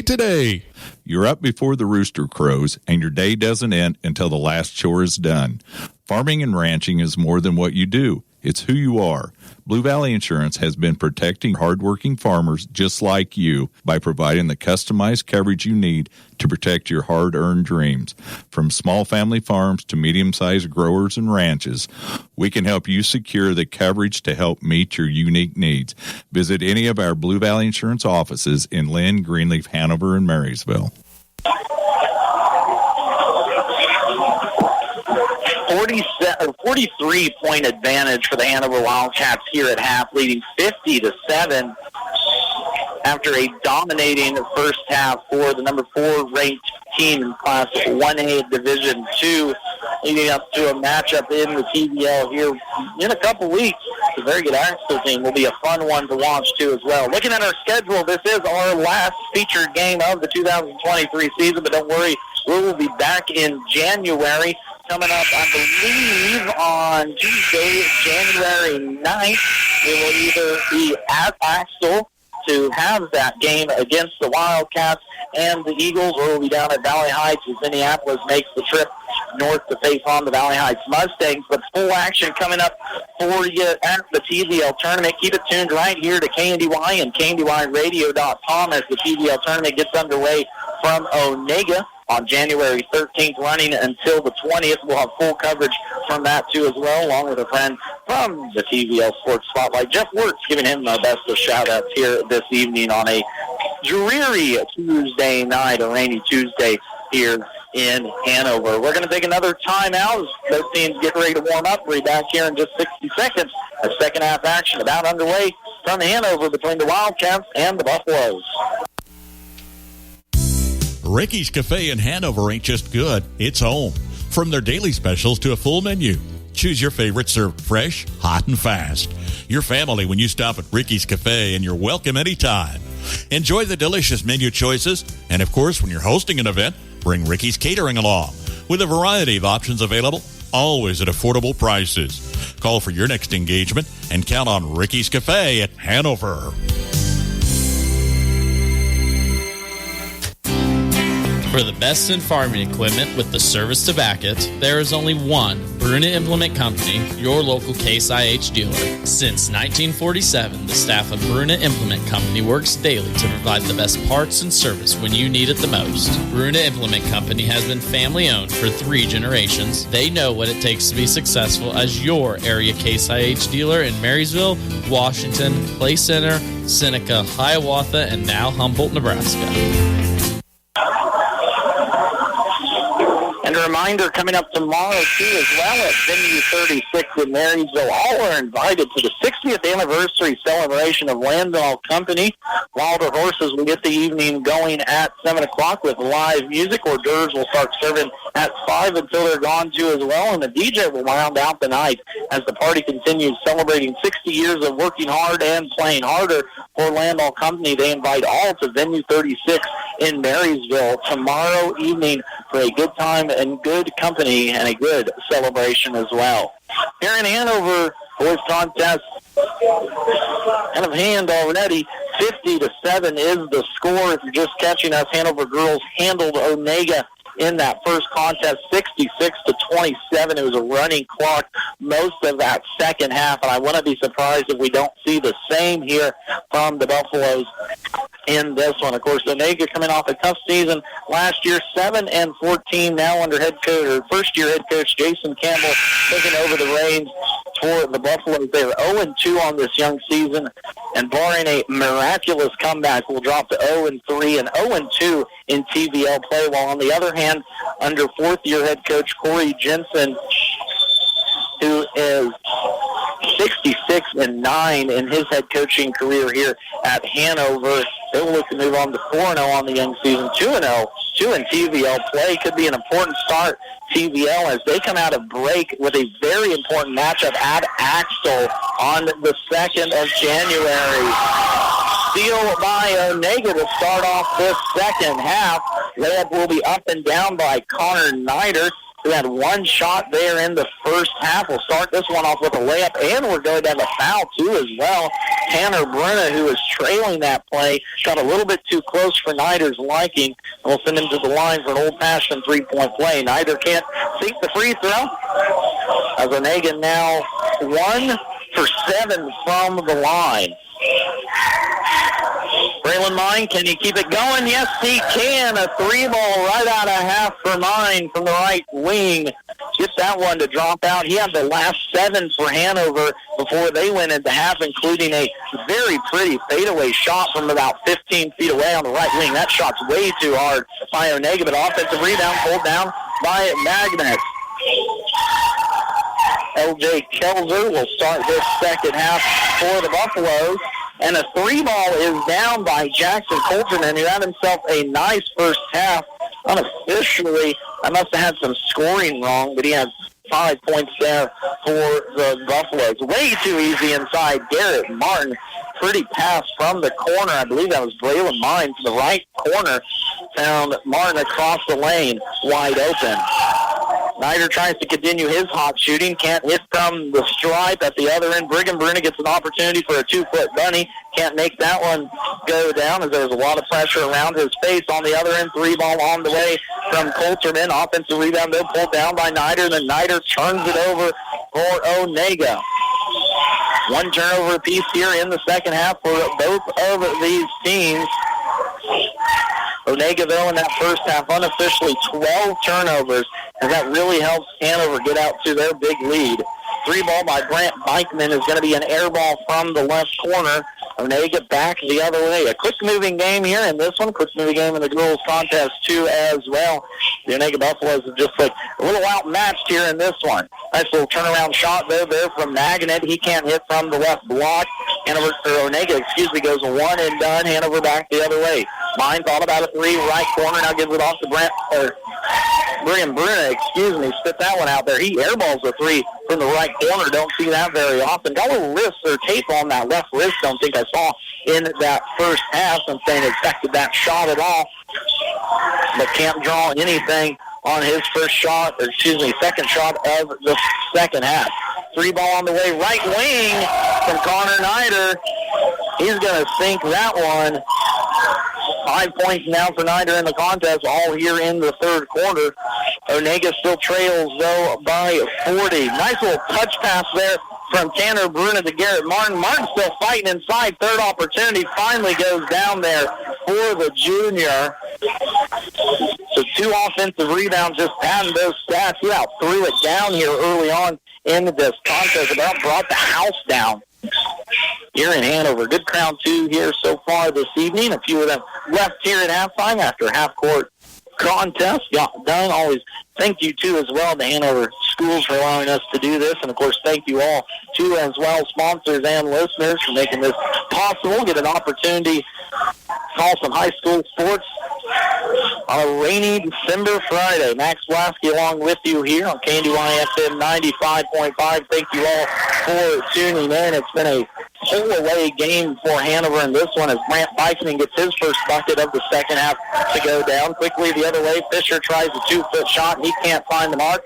today. You're up before the rooster crows, and your day doesn't end until the last chore is done. Farming and ranching is more than what you do. It's who you are. Blue Valley Insurance has been protecting hardworking farmers just like you by providing the customized coverage you need to protect your hard-earned dreams. From small family farms to medium-sized growers and ranches, we can help you secure the coverage to help meet your unique needs. Visit any of our Blue Valley Insurance offices in Lynn, Greenleaf, Hanover, and Marysville. 43-point advantage for the Hanover Wildcats here at half, leading 50-7 after a dominating first half for the number 4 ranked team in Class 1A Division II, leading up to a matchup in the TBL here in a couple weeks. It's a very good Axel team. Will be a fun one to watch, too, as well. Looking at our schedule, this is our last featured game of the 2023 season, but don't worry, we will be back in January. Coming up, I believe, on Tuesday, January 9th. We will either be at Axel to have that game against the Wildcats and the Eagles, or we'll be down at Valley Heights as Minneapolis makes the trip north to face on the Valley Heights Mustangs. But full action coming up for you at the TVL tournament. Keep it tuned right here to KNDY and KNDYradio.com as the TVL tournament gets underway from Onaga on January 13th, running until the 20th. We'll have full coverage from that, too, as well, along with a friend from the TVL Sports Spotlight, Jeff Wirtz, giving him the best of shout-outs here this evening on a dreary Tuesday night, a rainy Tuesday here in Hanover. We're going to take another timeout as both teams get ready to warm up. We'll be back here in just 60 seconds. A second half action about underway from Hanover between the Wildcats and the Buffaloes. Ricky's Cafe in Hanover ain't just good, it's home. From their daily specials to a full menu, choose your favorite served fresh, hot, and fast. Your family when you stop at Ricky's Cafe, and you're welcome anytime. Enjoy the delicious menu choices, and of course, when you're hosting an event, bring Ricky's Catering along. With a variety of options available, always at affordable prices. Call for your next engagement and count on Ricky's Cafe at Hanover. For the best in farming equipment with the service to back it, there is only one Bruna Implement Company, your local Case IH dealer. Since 1947, the staff of Bruna Implement Company works daily to provide the best parts and service when you need it the most. Bruna Implement Company has been family-owned for 3 generations. They know what it takes to be successful as your area Case IH dealer in Marysville, Washington, Clay Center, Seneca, Hiawatha, and now Humboldt, Nebraska. And a reminder, coming up tomorrow, too, as well, at Venue 36 in Marysville, all are invited to the 60th anniversary celebration of Landau Company. Wilder Horses will get the evening going at 7 o'clock with live music. Hors d'oeuvres will start serving at 5 until they're gone, too, as well. And the DJ will round out the night as the party continues celebrating 60 years of working hard and playing harder for Landau Company. They invite all to Venue 36 in Marysville tomorrow evening for a good time and good company and a good celebration as well. Here in Hanover, boys contest out of hand already. 50-7 is the score. If you're just catching us, Hanover girls handled Onaga in that first contest, 66-27. It was a running clock most of that second half, and I wouldn't be surprised if we don't see the same here from the Buffaloes in this one. Of course, Onaga coming off a tough season last year, 7-14 now under first-year head coach Jason Campbell taking over the reins for the Buffaloes. They are 0-2 on this young season, and barring a miraculous comeback, will drop to 0-3 and 0-2 in TVL play. While on the other hand, under fourth-year head coach Corey Jensen, who is 66-9 in his head coaching career here at Hanover, they will look to move on to 4-0 on the young season, 2-0. 2 in TVL play. Could be an important start, TVL, as they come out of break with a very important matchup at Axtell on the 2nd of January. Steal by Onaga to start off this second half. Layup will be up and down by Connor Nider, who had one shot there in the first half. We'll start this one off with a layup, and we're going to have a foul, too, as well. Tanner Bruna, who was trailing that play, got a little bit too close for Nider's liking, and we'll send him to the line for an old-fashioned three-point play. Nider can't sink the free throw, as Onaga now 1 for 7 from the line. Braylon Mine, can he keep it going? Yes, he can. A 3-ball right out of half for Mine from the right wing. Get that one to drop out. He had the last 7 for Hanover before they went into half, including a very pretty fadeaway shot from about 15 feet away on the right wing. That shot's way too hard by Onaga, but offensive rebound pulled down by Magnet. L.J. Kelzer will start this second half for the Buffaloes. And a 3-ball is down by Jackson Colterman, who had himself a nice first half. Unofficially, I must have had some scoring wrong, but he has 5 points there for the Buffaloes. Way too easy inside. Garrett Martin, pretty pass from the corner. I believe that was Braylon Mine to the right corner. Found Martin across the lane, wide open. Nider tries to continue his hot shooting. Can't hit from the stripe at the other end. Brigham Bruna gets an opportunity for a 2-foot bunny. Can't make that one go down as there was a lot of pressure around his face. On the other end, 3-ball on the way from Colterman. Offensive rebound, though, pulled down by Nider. Then Nider turns it over for Onaga. One turnover apiece here in the second half for both of these teams. Onaga, though, in that first half, unofficially 12 turnovers, and that really helps Hanover get out to their big lead. 3 ball by Brant Beichman is going to be an air ball from the left corner. Onaga back the other way. A quick-moving game here in this one. Quick-moving game in the girls' contest, too, as well. The Onaga Buffaloes are just like a little outmatched here in this one. Nice little turnaround shot there from Magnet. He can't hit from the left block. Onaga, goes one and done. Hanover back the other way. Mine thought about a 3, right corner. Now gives it off to Brigham Bruna, spit that one out there. He airballs a 3 from the right corner. Don't see that very often. Got a little wrist or tape on that left wrist. Don't think I saw in that first half. I'm saying it affected that shot at all. But can't draw anything on his second shot of the second half. 3 ball on the way, right wing from Connor Nider. He's going to sink that one. 5 points now for Nider in the contest, all here in the third quarter. Onaga still trails, though, by 40. Nice little touch pass there from Tanner Bruna to Garrett Martin. Martin still fighting inside. Third opportunity finally goes down there for the junior. So 2 offensive rebounds, just adding those stats. He out threw it down here early on in this contest. About brought the house down here in Hanover. Good crowd, too, here so far this evening. A few of them left here at halftime after half-court contest. Got done. Always thank you, too, as well, to Hanover Schools for allowing us to do this. And, of course, thank you all, too, as well, sponsors and listeners for making this possible. Get an opportunity to call some high school sports on a rainy December Friday. Max Blasky along with you here on KNDY FM 95.5. Thank you all for tuning in. It's been a pull-away game for Hanover in this one as Brant Beichman gets his first bucket of the second half to go down. Quickly the other way, Fisher tries a 2-foot shot. He can't find the mark.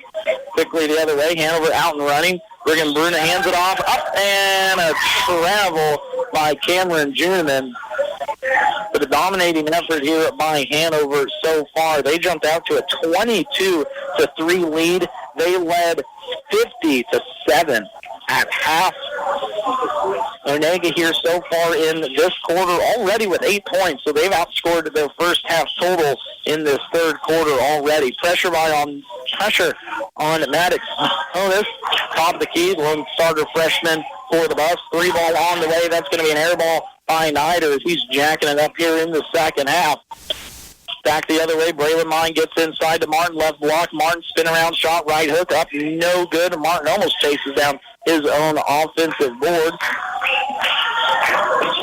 Quickly the other way, Hanover out and running. Brigham Bruna hands it off, up, and a travel by Cameron Juneman. But a dominating effort here by Hanover so far. They jumped out to a 22-3 lead. They led 50-7 at half. Onaga here so far in this quarter already with 8 points, so they've outscored their first half total in this third quarter already. Pressure on Maddox. This top of the key, lone starter freshman for the Buffs. 3 ball on the way. That's going to be an air ball by Nider as he's jacking it up here in the second half. Back the other way, Braylon Mine gets inside to Martin, left block. Martin spin around shot, right hook up, no good. Martin almost chases down his own offensive board.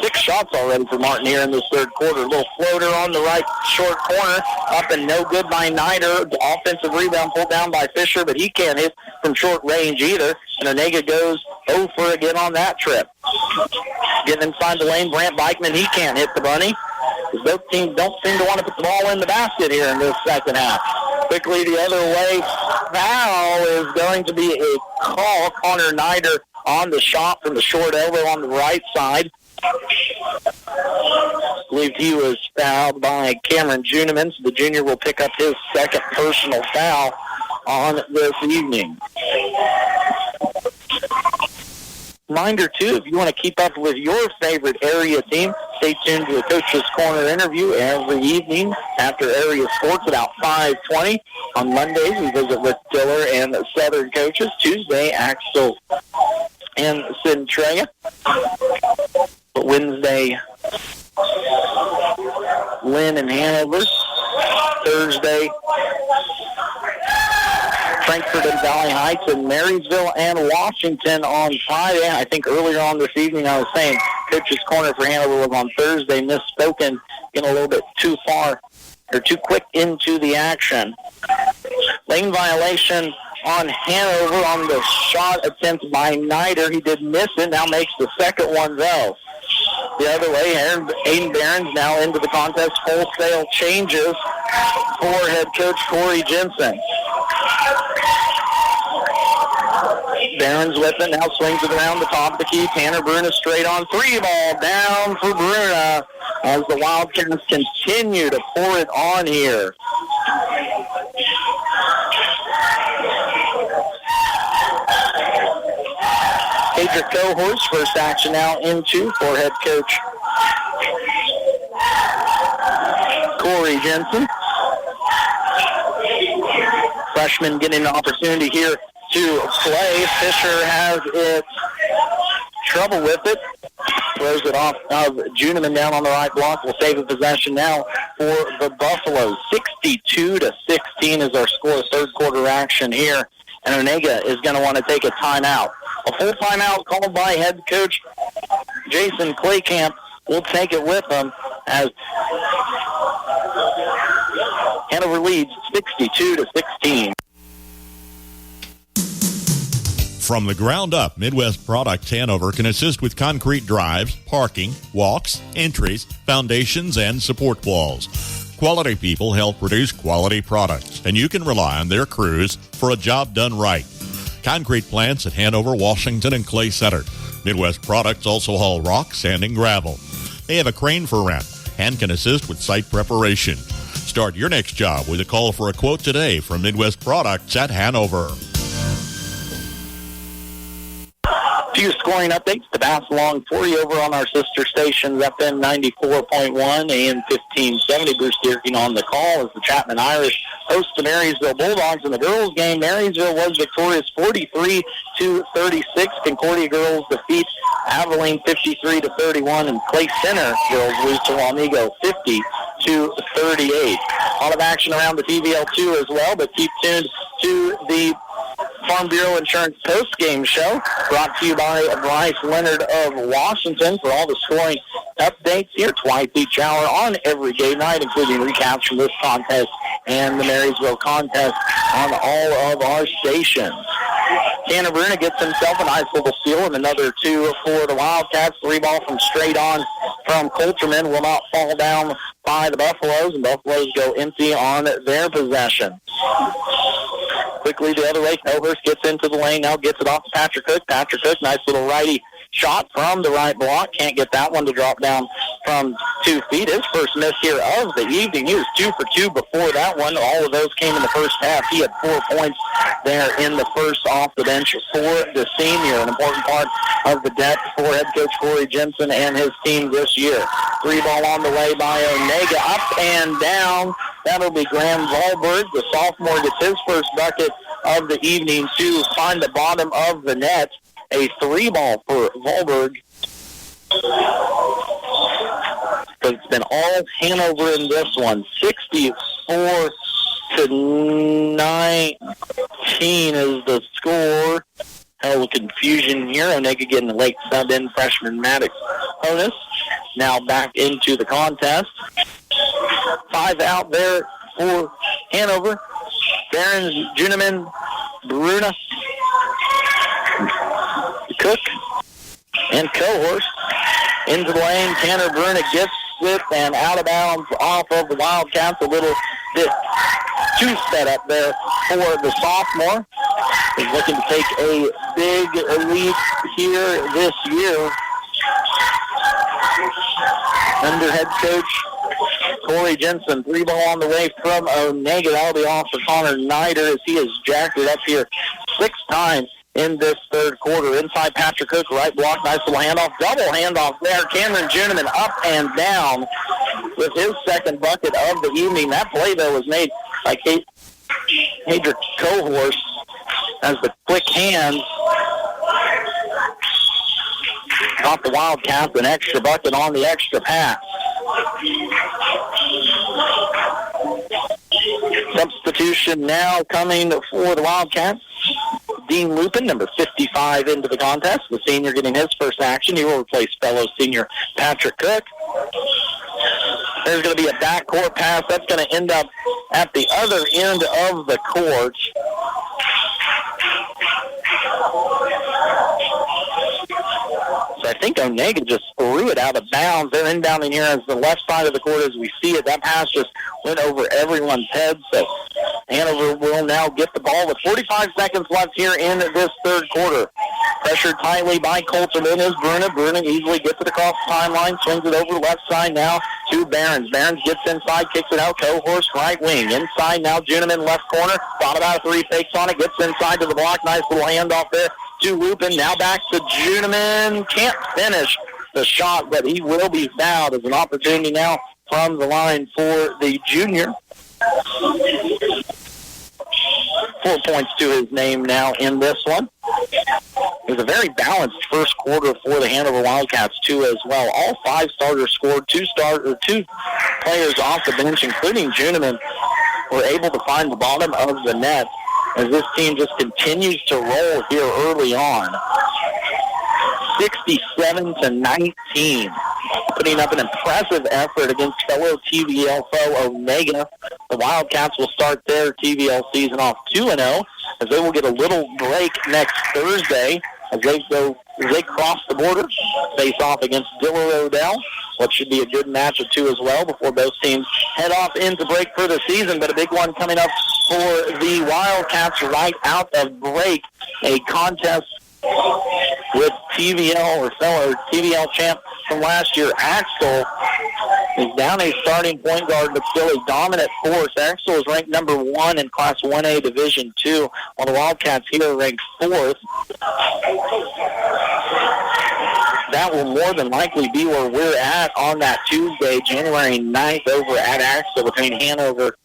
6 shots already for Martin here in this third quarter. A little floater on the right short corner, up and no good by Nider. The offensive rebound pulled down by Fisher, but he can't hit from short range either. And Onaga goes 0 for again on that trip. Getting inside the lane, Brant Beichman, he can't hit the bunny. Both teams don't seem to want to put the ball in the basket here in this second half. Quickly the other way, foul is going to be a call. Connor Nider on the shot from the short elbow on the right side. I believe he was fouled by Cameron Juneman, so the junior will pick up his second personal foul on this evening. Reminder, too, if you want to keep up with your favorite area team, stay tuned to the Coach's Corner interview every evening after area sports about 5:20. On Mondays, we visit with Diller and Southern coaches. Tuesday, Axel and Centralia. Wednesday, Lynn and Hanover. Thursday, Frankfort and Valley Heights, and Marysville and Washington on Friday. I think earlier on this evening I was saying Coach's Corner for Hanover was on Thursday. Misspoken, getting a little bit too far or too quick into the action. Lane violation on Hanover on the shot attempt by Nider. He did miss it, now makes the second one though. The other way, Aiden Barron's now into the contest. Wholesale changes for head coach Corey Jensen. Barron's with it, now swings it around the top of the key. Tanner Bruna straight on 3 ball, down for Bruna as the Wildcats continue to pour it on here. Adric Cohorst, first action now into for head coach Corey Jensen. Freshman getting an opportunity here to play. Fisher has it trouble with it. Throws it off of Juniman down on the right block. Will save a possession now for the Buffaloes. 62-16 is our score. Third quarter action here. And Onaga is going to want to take a timeout. A full timeout called by head coach Jason Claycamp. Will take it with him as Hanover leads 62-16. From the ground up, Midwest Products Hanover can assist with concrete drives, parking, walks, entries, foundations, and support walls. Quality people help produce quality products, and you can rely on their crews for a job done right. Concrete plants at Hanover, Washington, and Clay Center. Midwest Products also haul rock, sand, and gravel. They have a crane for rent and can assist with site preparation. Start your next job with a call for a quote today from Midwest Products at Hanover. Few scoring updates to pass along for you over on our sister stations, FM 94.1, AM 1570. Bruce Dierking on the call as the Chapman Irish host the Marysville Bulldogs in the girls' game. Marysville was victorious 43-36. Concordia girls defeat Abilene 53-31, and Clay Center girls lose to Onaga 50-38. A lot of action around the TVL2 as well, but keep tuned to the Farm Bureau Insurance post-game show, brought to you by Bryce Leonard of Washington for all the scoring updates here twice each hour on every game night, including recaps from this contest and the Marysville contest on all of our stations. Tanner Bruna gets himself a nice little steal and another two for the Wildcats. 3 ball from straight on from Coulterman will not fall down by the Buffaloes, and Buffaloes go empty on their possession. Quickly the other way, Elvers gets into the lane, now gets it off to Patrick Cook. Patrick Cook, nice little righty shot from the right block. Can't get that one to drop down from 2 feet. His first miss here of the evening. He was 2 for 2 before that one. All of those came in the first half. He had 4 points there in the first off the bench for the senior. An important part of the depth for head coach Corey Jensen and his team this year. 3 ball on the way by Onaga. Up and down. That'll be Graham Wahlberg. The sophomore gets his first bucket of the evening to find the bottom of the net. A 3 ball for Wahlberg. But it's been all Hanover in this one. 64-19 is the score. Hell of confusion here. Onaga getting the late sub in freshman Maddox Honus. Now back into the contest. 5 out there for Hanover. Barons, Juniman, Bruna, Cook, and Cohorst into the lane. Tanner Bruna gets it and out of bounds off of the Wildcats. A little bit too sped up there for the sophomore. He's looking to take a big lead here this year under head coach Corey Jensen. 3 ball on the way from Onaga. That'll be off for Connor Nider as he has jacked it up here 6 times in this third quarter. Inside Patrick Cook, right block, nice little handoff. Double handoff there. Cameron Juniman up and down with his second bucket of the evening. That play, though, was made by Hadrick Cohorst as the quick hands got the Wildcats an extra bucket on the extra pass. Substitution now coming for the Wildcats. Dean Lupin, number 55, into the contest. The senior getting his first action. He will replace fellow senior Patrick Cook. There's going to be a backcourt pass. That's going to end up at the other end of the court. So I think Onaga just threw it out of bounds. They're inbounding here as the left side of the court as we see it. That pass just went over everyone's head. So Hanover will now get the ball with 45 seconds left here in this third quarter. Pressured tightly by Coulterman is Bruna. Bruna easily gets it across the timeline, swings it over the left side now to Barons. Barons gets inside, kicks it out. Cohorst right wing. Inside now, Juniman left corner. Thought about a 3, fakes on it, gets inside to the block. Nice little handoff there to Lupin. Now back to Juniman. Can't finish the shot, but he will be fouled as an opportunity now from the line for the junior. 4 points to his name now in this one. It was a very balanced first quarter for the Hanover Wildcats, too, as well. All 5 starters scored. 2 players off the bench, including Juniman, were able to find the bottom of the net as this team just continues to roll here early on. 67-19, putting up an impressive effort against fellow TVL foe Onaga. The Wildcats will start their TVL season off 2-0, as they will get a little break next Thursday as they cross the border, face off against Diller Odell. What should be a good match of 2 as well before both teams head off into break for the season. But a big one coming up for the Wildcats right out of break, a contest with TVL or fellow TVL champ from last year. Axel is down a starting point guard, but still a dominant force. Axel is ranked number 1 in Class 1A Division 2, while the Wildcats here are ranked 4th. That will more than likely be where we're at on that Tuesday, January 9th, over at Axel between Hanover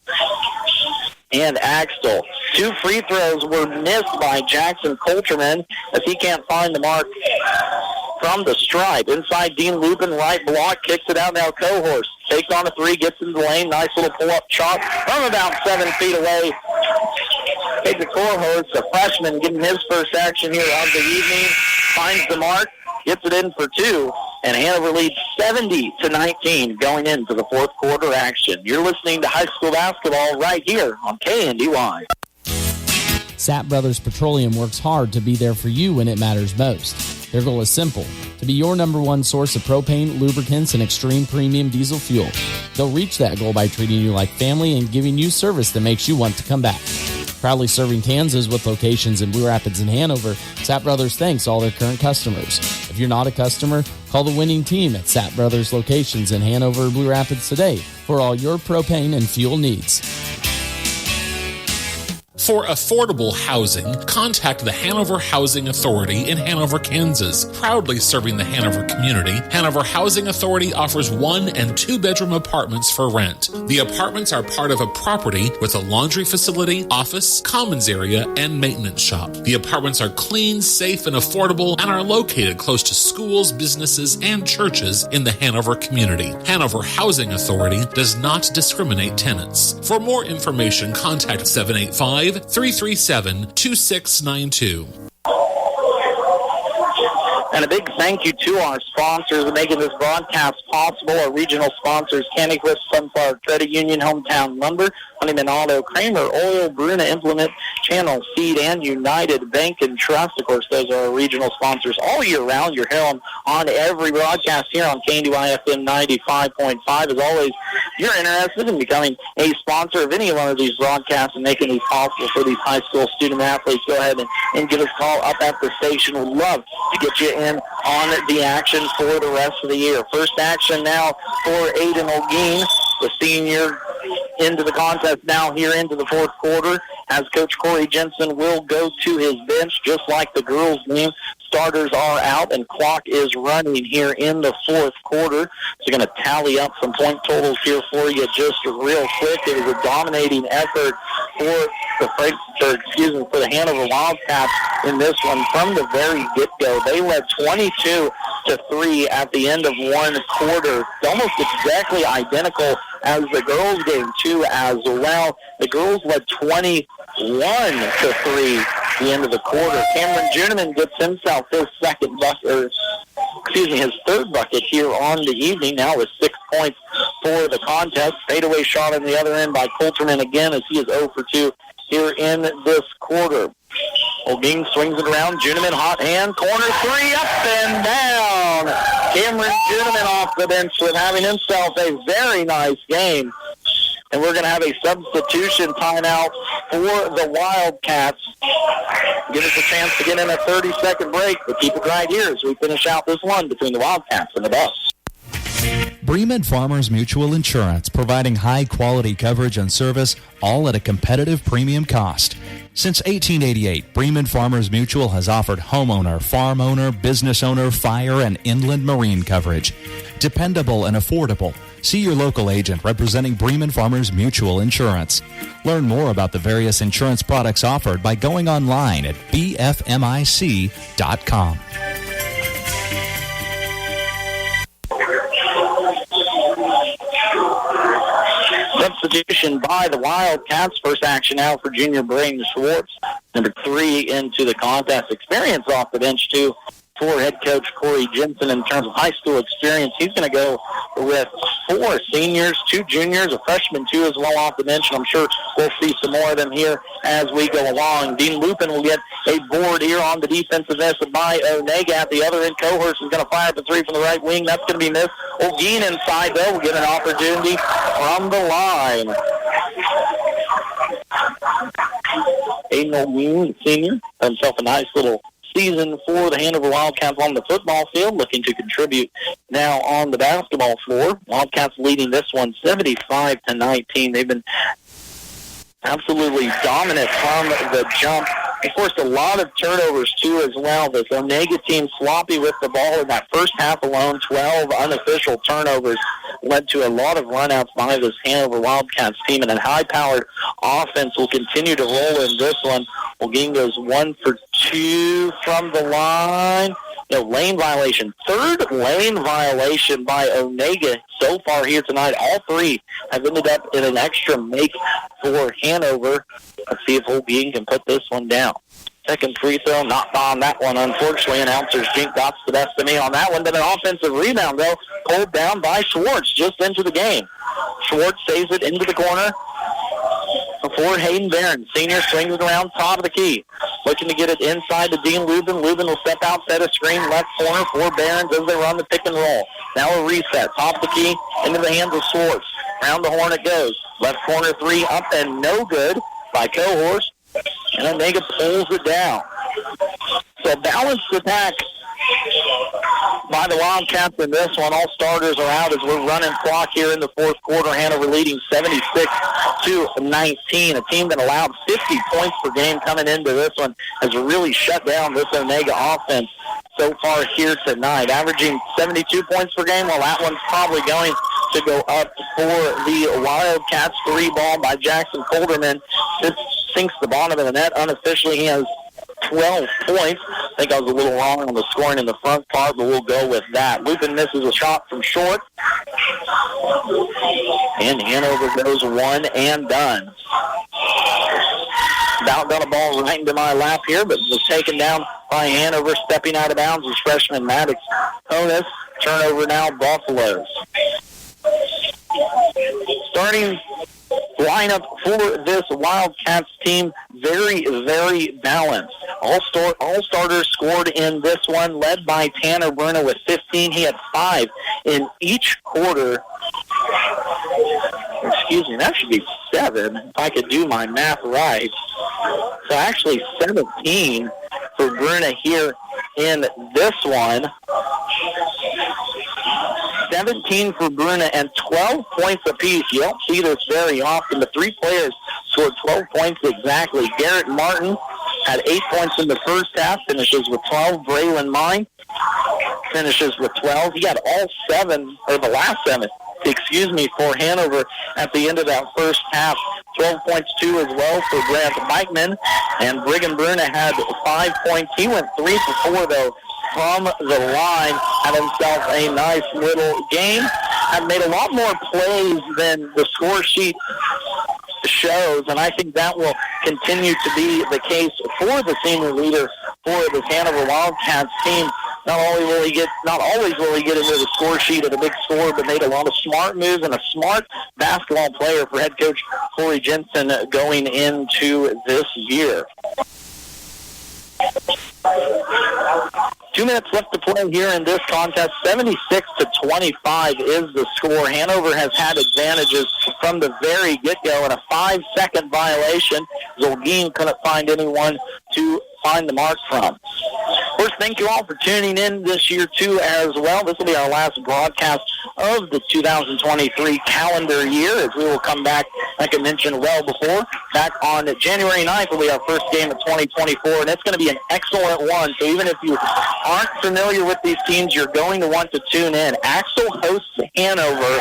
and Axel. 2 free throws were missed by Jackson Coulterman as he can't find the mark from the stripe. Inside, Dean Lupin, right block, kicks it out now. Cohorse takes on a 3, gets in the lane. Nice little pull-up shot from about 7 feet away. Pedro Cohorse, a freshman, getting his first action here of the evening, finds the mark, gets it in for 2. And Hanover leads 70-19 going into the fourth quarter action. You're listening to high school basketball right here on KNDY. Sapp Brothers Petroleum works hard to be there for you when it matters most. Their goal is simple, to be your number 1 source of propane, lubricants, and extreme premium diesel fuel. They'll reach that goal by treating you like family and giving you service that makes you want to come back. Proudly serving Kansas with locations in Blue Rapids and Hanover, Sapp Brothers thanks all their current customers. If you're not a customer, call the winning team at Sapp Brothers locations in Hanover, Blue Rapids today for all your propane and fuel needs. For affordable housing, contact the Hanover Housing Authority in Hanover, Kansas. Proudly serving the Hanover community, Hanover Housing Authority offers 1 and 2-bedroom apartments for rent. The apartments are part of a property with a laundry facility, office, commons area, and maintenance shop. The apartments are clean, safe, and affordable and are located close to schools, businesses, and churches in the Hanover community. Hanover Housing Authority does not discriminate tenants. For more information, contact 785-337-2692. And a big thank you to our sponsors making this broadcast possible. Our regional sponsors, Candy Crush, Sunflower Credit Union, Hometown Lumber, Honeyman Auto, Kramer Oil, Bruna Implement, Channel Seed, and United Bank and Trust. Of course, those are our regional sponsors all year round. You're here on every broadcast here on KNDY FM 95.5. As always, if you're interested in becoming a sponsor of any one of these broadcasts and making these possible for these high school student athletes, go ahead and give us a call up at the station. We'd love to get you in on the action for the rest of the year. First action now for Aiden Olguin, the senior, into the contest now here into the fourth quarter, as Coach Corey Jensen will go to his bench just like the girls' game. Starters are out and clock is running here in the fourth quarter. So going to tally up some point totals here for you just real quick. It was a dominating effort for the Hanover Wildcats in this one from the very get-go. They led 22-3 at the end of one quarter, almost exactly identical as the girls' game too as well. The girls led 21-3 at the end of the quarter. Cameron Juniman gets himself his his third bucket here on the evening, now with 6 points for the contest. Fadeaway shot on the other end by Coulterman again as he is 0 for 2 here in this quarter. Olguin swings it around. Juniman, hot hand, corner 3, up and down. Cameron Juniman off the bench with having himself a very nice game. And we're going to have a substitution timeout for the Wildcats. Give us a chance to get in a 30-second break, but keep it right here as we finish out this one between the Wildcats and the Buffs. Bremen Farmers Mutual Insurance, providing high-quality coverage and service, all at a competitive premium cost. Since 1888, Bremen Farmers Mutual has offered homeowner, farm owner, business owner, fire, and inland marine coverage. Dependable and affordable, See your local agent representing Bremen Farmers Mutual Insurance. Learn more about the various insurance products offered by going online at bfmic.com. Substitution by the Wildcats. First action now for junior Braden Schwartz. Number 3 into the contest. Experience off the bench, too, for head coach Corey Jensen in terms of high school experience. He's going to go with 4 seniors, 2 juniors, a freshman, 2 as well off the bench, and I'm sure we'll see some more of them here as we go along. Dean Lupin will get a board here on the defensive end by Onaga. At the other end, Cohurst is going to fire up a 3 from the right wing. That's going to be missed. Olguin inside, though, will get an opportunity from the line. Aiden Olguin, senior, himself a nice little season for the Hanover Wildcats on the football field, looking to contribute now on the basketball floor. Wildcats leading this one 75-19. They've been absolutely dominant from the jump. Of course, a lot of turnovers, too, as well. This Onaga team sloppy with the ball in that first half alone. 12 unofficial turnovers led to a lot of runouts by this Hanover Wildcats team, and a high-powered offense will continue to roll in this one. Olguin goes 1 for 2 from the line. No, lane violation. Third lane violation by Onaga so far here tonight. All 3 have ended up in an extra make for Hanover. Let's see if Olguin can put this one down. Second free throw, not on that one, unfortunately. Announcers Jink got the best of me on that one. But an offensive rebound, though, pulled down by Schwartz just into the game. Schwartz saves it into the corner for Hayden Barron. Senior swings it around top of the key. Looking to get it inside to Dean Lubin. Lubin will step out, set a screen, left corner for Barons as they run the pick and roll. Now a reset, top of the key, into the hands of Schwartz. Round the horn it goes. Left corner 3, up and no good by Cohorst. And Onaga pulls it down. So balanced attack by the Wildcats in this one. All starters are out as we're running clock here in the fourth quarter. Hanover leading 76-19. A team that allowed 50 points per game coming into this one has really shut down this Onaga offense so far here tonight. Averaging 72 points per game. Well, that one's probably going to go up for the Wildcats. 3 ball by Jackson Colderman. It sinks the bottom of the net. Unofficially, he has 12 points. I think I was a little wrong on the scoring in the front part, but we'll go with that. Lupin misses a shot from short. And Hanover goes 1 and done. About got a ball right into my lap here, but was taken down by Hanover. Stepping out of bounds was freshman Maddox Honus. Turnover now, Buffaloes. Starting lineup for this Wildcats team, very, very balanced. All starters scored in this one, led by Tanner Bruna with 15. He had 5 in each quarter. Excuse me, that should be 7, if I could do my math right. So actually 17 for Bruna here in this one. 17 for Bruna and 12 points apiece. You don't see this very often. The 3 players scored 12 points exactly. Garrett Martin had 8 points in the first half, finishes with 12. Braylon Mine finishes with 12. He got all 7, or the last 7, for Hanover at the end of that first half. 12 points, too, as well for Grant Bikeman. And Brigham Bruna had 5 points. He went 3 for 4, though, from the line. Had himself a nice little game. Had made a lot more plays than the score sheet shows, and I think that will continue to be the case for the senior leader for the Hanover Wildcats team. Not always will he get into the score sheet at a big score, but made a lot of smart moves and a smart basketball player for head coach Corey Jensen going into this year. 2 minutes left to play here in this contest. 76-25 is the score. Hanover has had advantages from the very get-go, and a 5-second violation. Zolgin couldn't find anyone to find the mark from. First, thank you all for tuning in this year, too, as well. This will be our last broadcast of the 2023 calendar year, as we will come back, like I mentioned well before, back on January 9th will be our first game of 2024, and it's going to be an excellent one. So even if you aren't familiar with these teams, you're going to want to tune in. Axel hosts Hanover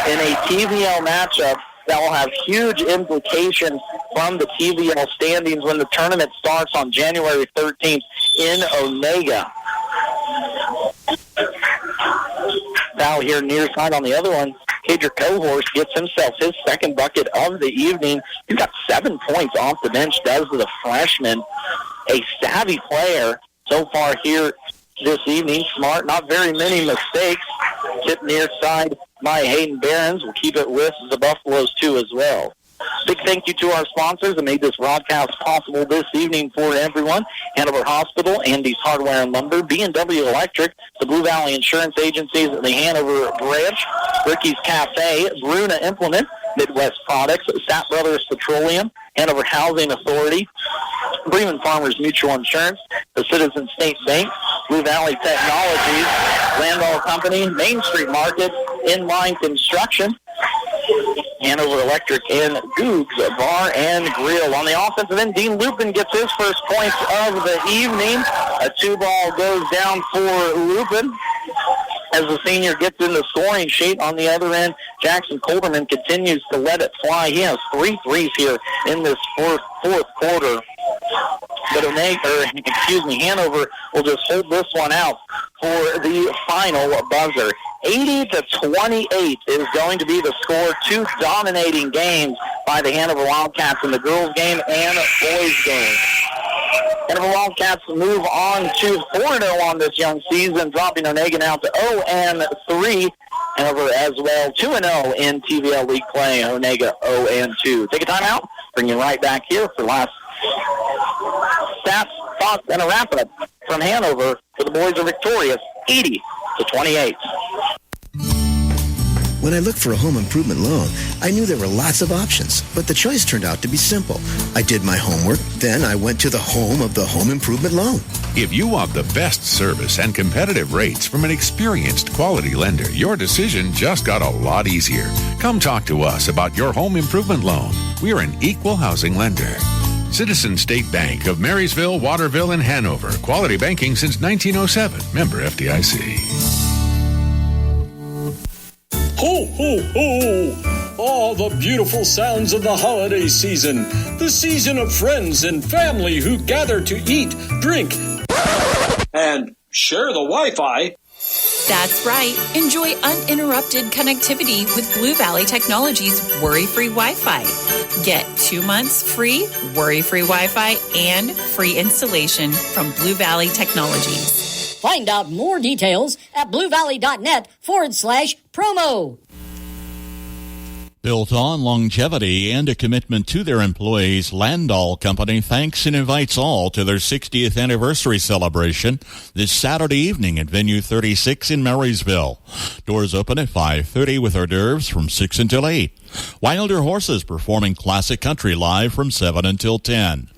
in a TVL matchup that will have huge implications from the TVL standings when the tournament starts on January 13th in Onaga. Foul here near side on the other one. Cadric Cohorst gets himself his second bucket of the evening. He's got 7 points off the bench, does the freshman. A savvy player so far here this evening. Smart, not very many mistakes. Tip near side by Hayden Behrens. We'll keep it with the Buffaloes, too, as well. Big thank you to our sponsors that made this broadcast possible this evening for everyone. Hanover Hospital, Andy's Hardware and Lumber, B&W Electric, the Blue Valley Insurance Agencies, the Hanover Branch, Ricky's Cafe, Bruna Implement, Midwest Products, Sapp Brothers Petroleum, Hanover Housing Authority, Bremen Farmers Mutual Insurance, the Citizen State Bank, Blue Valley Technologies, Landall Company, Main Street Market, Inline Construction, Hanover Electric, and Goog's Bar and Grill. On the offensive end, Dean Lupin gets his first points of the evening. A 2-ball goes down for Lupin as the senior gets in the scoring sheet. On the other end, Jackson Colderman continues to let it fly. He has 3 threes here in this fourth quarter. But Hanover will just hold this one out for the final buzzer. 80-28 is going to be the score. 2 dominating games by the Hanover Wildcats in the girls' game and boys' game. Hanover Wildcats move on to 4-0 on this young season, dropping Onaga now to 0-3. Hanover as well, 2-0 in TVL League play. Onaga 0-2. Take a timeout. Bring you right back here for last stats, thoughts, and a wrap-up from Hanover. The boys are victorious, 80-28. When I looked for a home improvement loan, I knew there were lots of options, but the choice turned out to be simple. I did my homework, then I went to the home of the home improvement loan. If you want the best service and competitive rates from an experienced quality lender, your decision just got a lot easier. Come talk to us about your home improvement loan. We are an equal housing lender. Citizen State Bank of Marysville, Waterville, and Hanover. Quality banking since 1907. Member FDIC. Ho, ho, ho! All the beautiful sounds of the holiday season. The season of friends and family who gather to eat, drink, and share the Wi-Fi. That's right. Enjoy uninterrupted connectivity with Blue Valley Technologies worry-free Wi-Fi. Get 2 months free worry-free Wi-Fi and free installation from Blue Valley Technologies. Find out more details at bluevalley.net/promo. Built on longevity and a commitment to their employees, Landall Company thanks and invites all to their 60th anniversary celebration this Saturday evening at Venue 36 in Marysville. Doors open at 5:30 with hors d'oeuvres from 6 until 8. Wilder Horses performing classic country live from 7 until 10.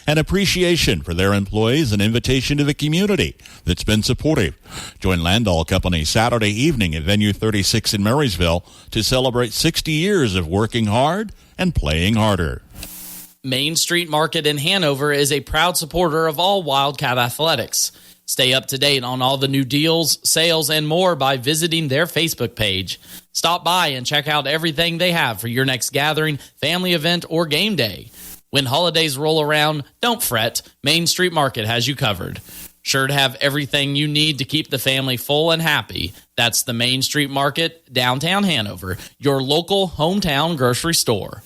An appreciation for their employees, an invitation to the community that's been supportive. Join Landall Company Saturday evening at Venue 36 in Marysville to celebrate 60 years of working hard and playing harder. Main Street Market in Hanover is a proud supporter of all Wildcat athletics. Stay up to date on all the new deals, sales, and more by visiting their Facebook page. Stop by and check out everything they have for your next gathering, family event, or game day. When holidays roll around, don't fret. Main Street Market has you covered. Sure to have everything you need to keep the family full and happy. That's the Main Street Market, downtown Hanover, your local hometown grocery store.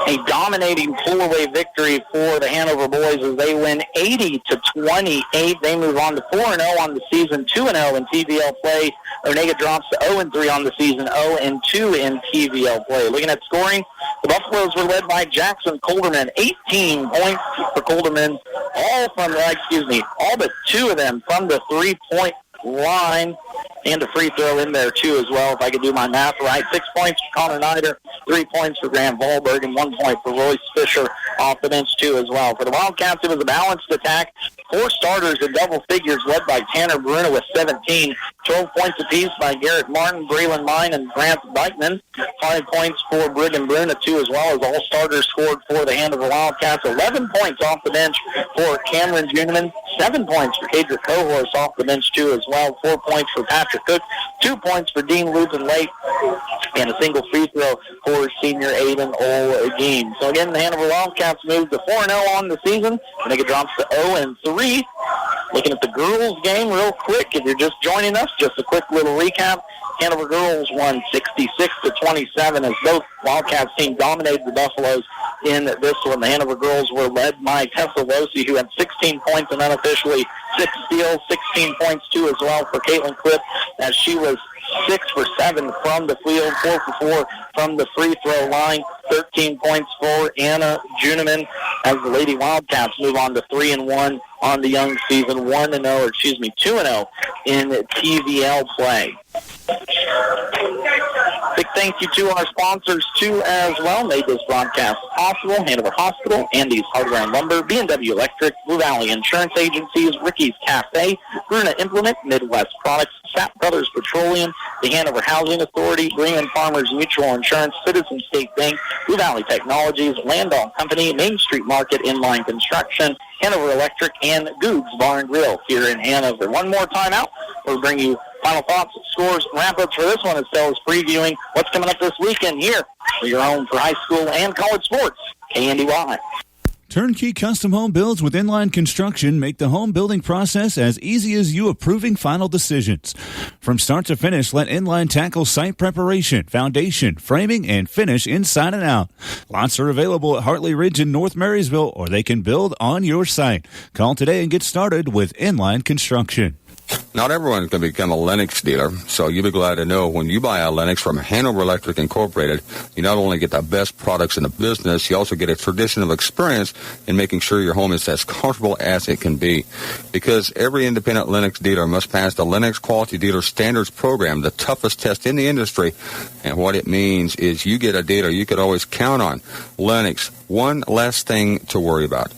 A dominating pull-away victory for the Hanover boys as they win 80-28. They move on to 4-0 on the season, 2-0 in TVL play. Onaga drops to 0-3 on the season, 0-2 in TVL play. Looking at scoring, the Buffaloes were led by Jackson Colderman, 18 points for Colderman, all but 2 of them from the three-point line, and a free throw in there too as well, if I could do my math right. 6 points for Connor Nider, 3 points for Graham Volberg, and 1 point for Royce Fisher off the bench too as well. For the Wildcats, it was a balanced attack. 4 starters in double figures led by Tanner Bruna with 17. 12 points apiece by Garrett Martin, Braylon Mine, and Grant Dykeman. 5 points for Brigham Bruna too as well, as all starters scored for the Hanover Wildcats. 11 points off the bench for Cameron Juneman, 7 points for Cadrick Cohorse off the bench, too, as well. 4 points for Patrick Cook, 2 points for Dean Luthen-Lake, and a single free throw for senior Aiden Olguin. So, again, the Hanover Wildcats move to 4-0 on the season. Onaga drops to 0-3. Looking at the girls' game real quick, if you're just joining us, just a quick little recap. Hanover girls won 66-27 as both Wildcats team dominated the Buffaloes in this one. The Hanover girls were led by Tessa Losey, who had 16 points and unofficially 6 steals, 16 points too as well for Caitlin Clipp, as she was 6 for 7 from the field, 4 for 4 from the free throw line, 13 points for Anna Juneman as the Lady Wildcats move on to 3-1 on the young season, 2-0 in TVL play. Big thank you to our sponsors, too, as well. Made this broadcast possible. Hanover Hospital, Andy's Hardware and Lumber, B&W Electric, Blue Valley Insurance Agencies, Ricky's Cafe, Bruna Implement, Midwest Products, Sapp Brothers Petroleum, the Hanover Housing Authority, Bremen Farmers Mutual Insurance, Citizen State Bank, Blue Valley Technologies, Landall Company, Main Street Market, Inline Construction, Hanover Electric, and Goog's Bar and Grill here in Hanover. One more time out. We'll bring you final thoughts, scores, wrap-ups for this one, as well as previewing what's coming up this weekend here for your home for high school and college sports. KNDY. Turnkey custom home builds with Inline Construction make the home building process as easy as you approving final decisions. From start to finish, let Inline tackle site preparation, foundation, framing, and finish inside and out. Lots are available at Hartley Ridge in North Marysville, or they can build on your site. Call today and get started with Inline Construction. Not everyone can become a Lennox dealer, so you'll be glad to know when you buy a Lennox from Hanover Electric Incorporated, you not only get the best products in the business, you also get a tradition of experience in making sure your home is as comfortable as it can be. Because every independent Lennox dealer must pass the Lennox Quality Dealer Standards Program, the toughest test in the industry. And what it means is you get a dealer you could always count on. Lennox, one less thing to worry about.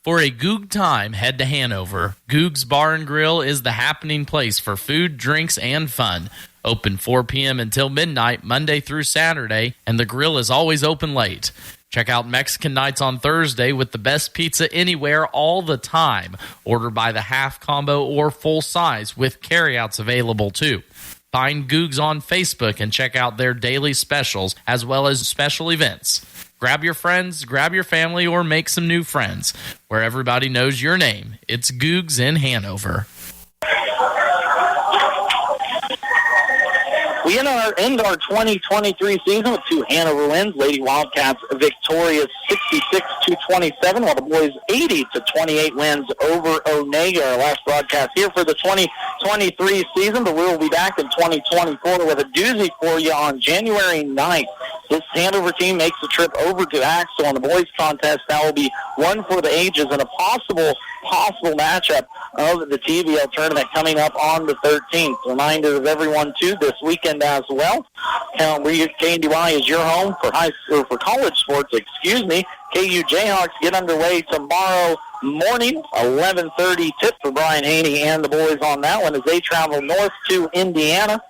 For a Goog time, head to Hanover. Goog's Bar and Grill is the happening place for food, drinks, and fun. Open 4 p.m. until midnight, Monday through Saturday, and the grill is always open late. Check out Mexican nights on Thursday with the best pizza anywhere all the time. Order by the half combo or full size with carryouts available too. Find Googs on Facebook and check out their daily specials as well as special events. Grab your friends, grab your family, or make some new friends. Where everybody knows your name, it's Googs in Hanover. We end our 2023 season with 2 Hanover wins. Lady Wildcats victorious 66-27, while the boys 80-28 wins over Onaga. Our last broadcast here for the 2023 season, but we will be back in 2024 with a doozy for you on January 9th. This Hanover team makes the trip over to Axel on the boys contest. That will be one for the ages and a possible matchup of the TVL tournament coming up on the 13th. Reminder of everyone, too, this weekend as well. KNDY is your home for college sports, KU Jayhawks get underway tomorrow morning, 11:30 tip for Brian Haney and the boys on that one as they travel north to Indiana.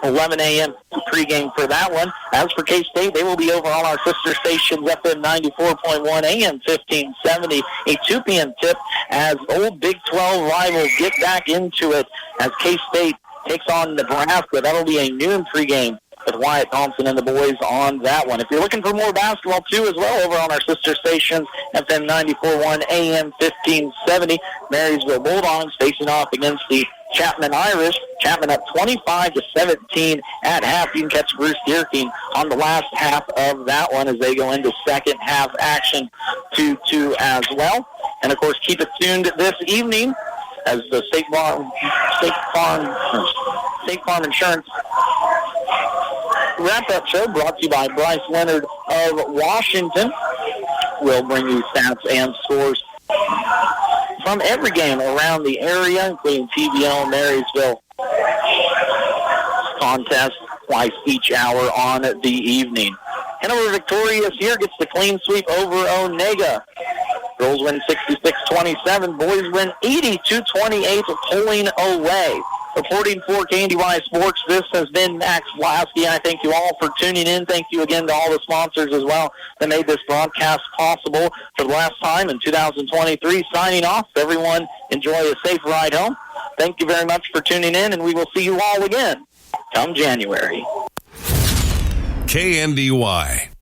11 a.m. pregame for that one. As for K-State, they will be over on our sister stations, FM 94.1, AM 1570, a 2 p.m. tip as old Big 12 rivals get back into it as K-State takes on Nebraska. That'll be a noon pregame with Wyatt Thompson and the boys on that one. If you're looking for more basketball, too, as well, over on our sister stations, FM 94.1, AM 1570, Marysville Bulldogs facing off against the Chapman Irish. Chapman up 25-17 at half. You can catch Bruce Deerking on the last half of that one as they go into second half action 2-2 as well. And, of course, keep it tuned this evening as the State Farm Insurance wrap-up show brought to you by Bryce Leonard of Washington. We'll bring you stats and scores from every game around the area, including TVL Marysville contest twice each hour on the evening. Hanover victorious here, gets the clean sweep over Onaga. Girls win 66-27. Boys win 80-28, pulling away. Reporting for KNDY Sports, this has been Max Lasky. I thank you all for tuning in. Thank you again to all the sponsors as well that made this broadcast possible for the last time in 2023. Signing off, everyone enjoy a safe ride home. Thank you very much for tuning in, and we will see you all again come January. KNDY.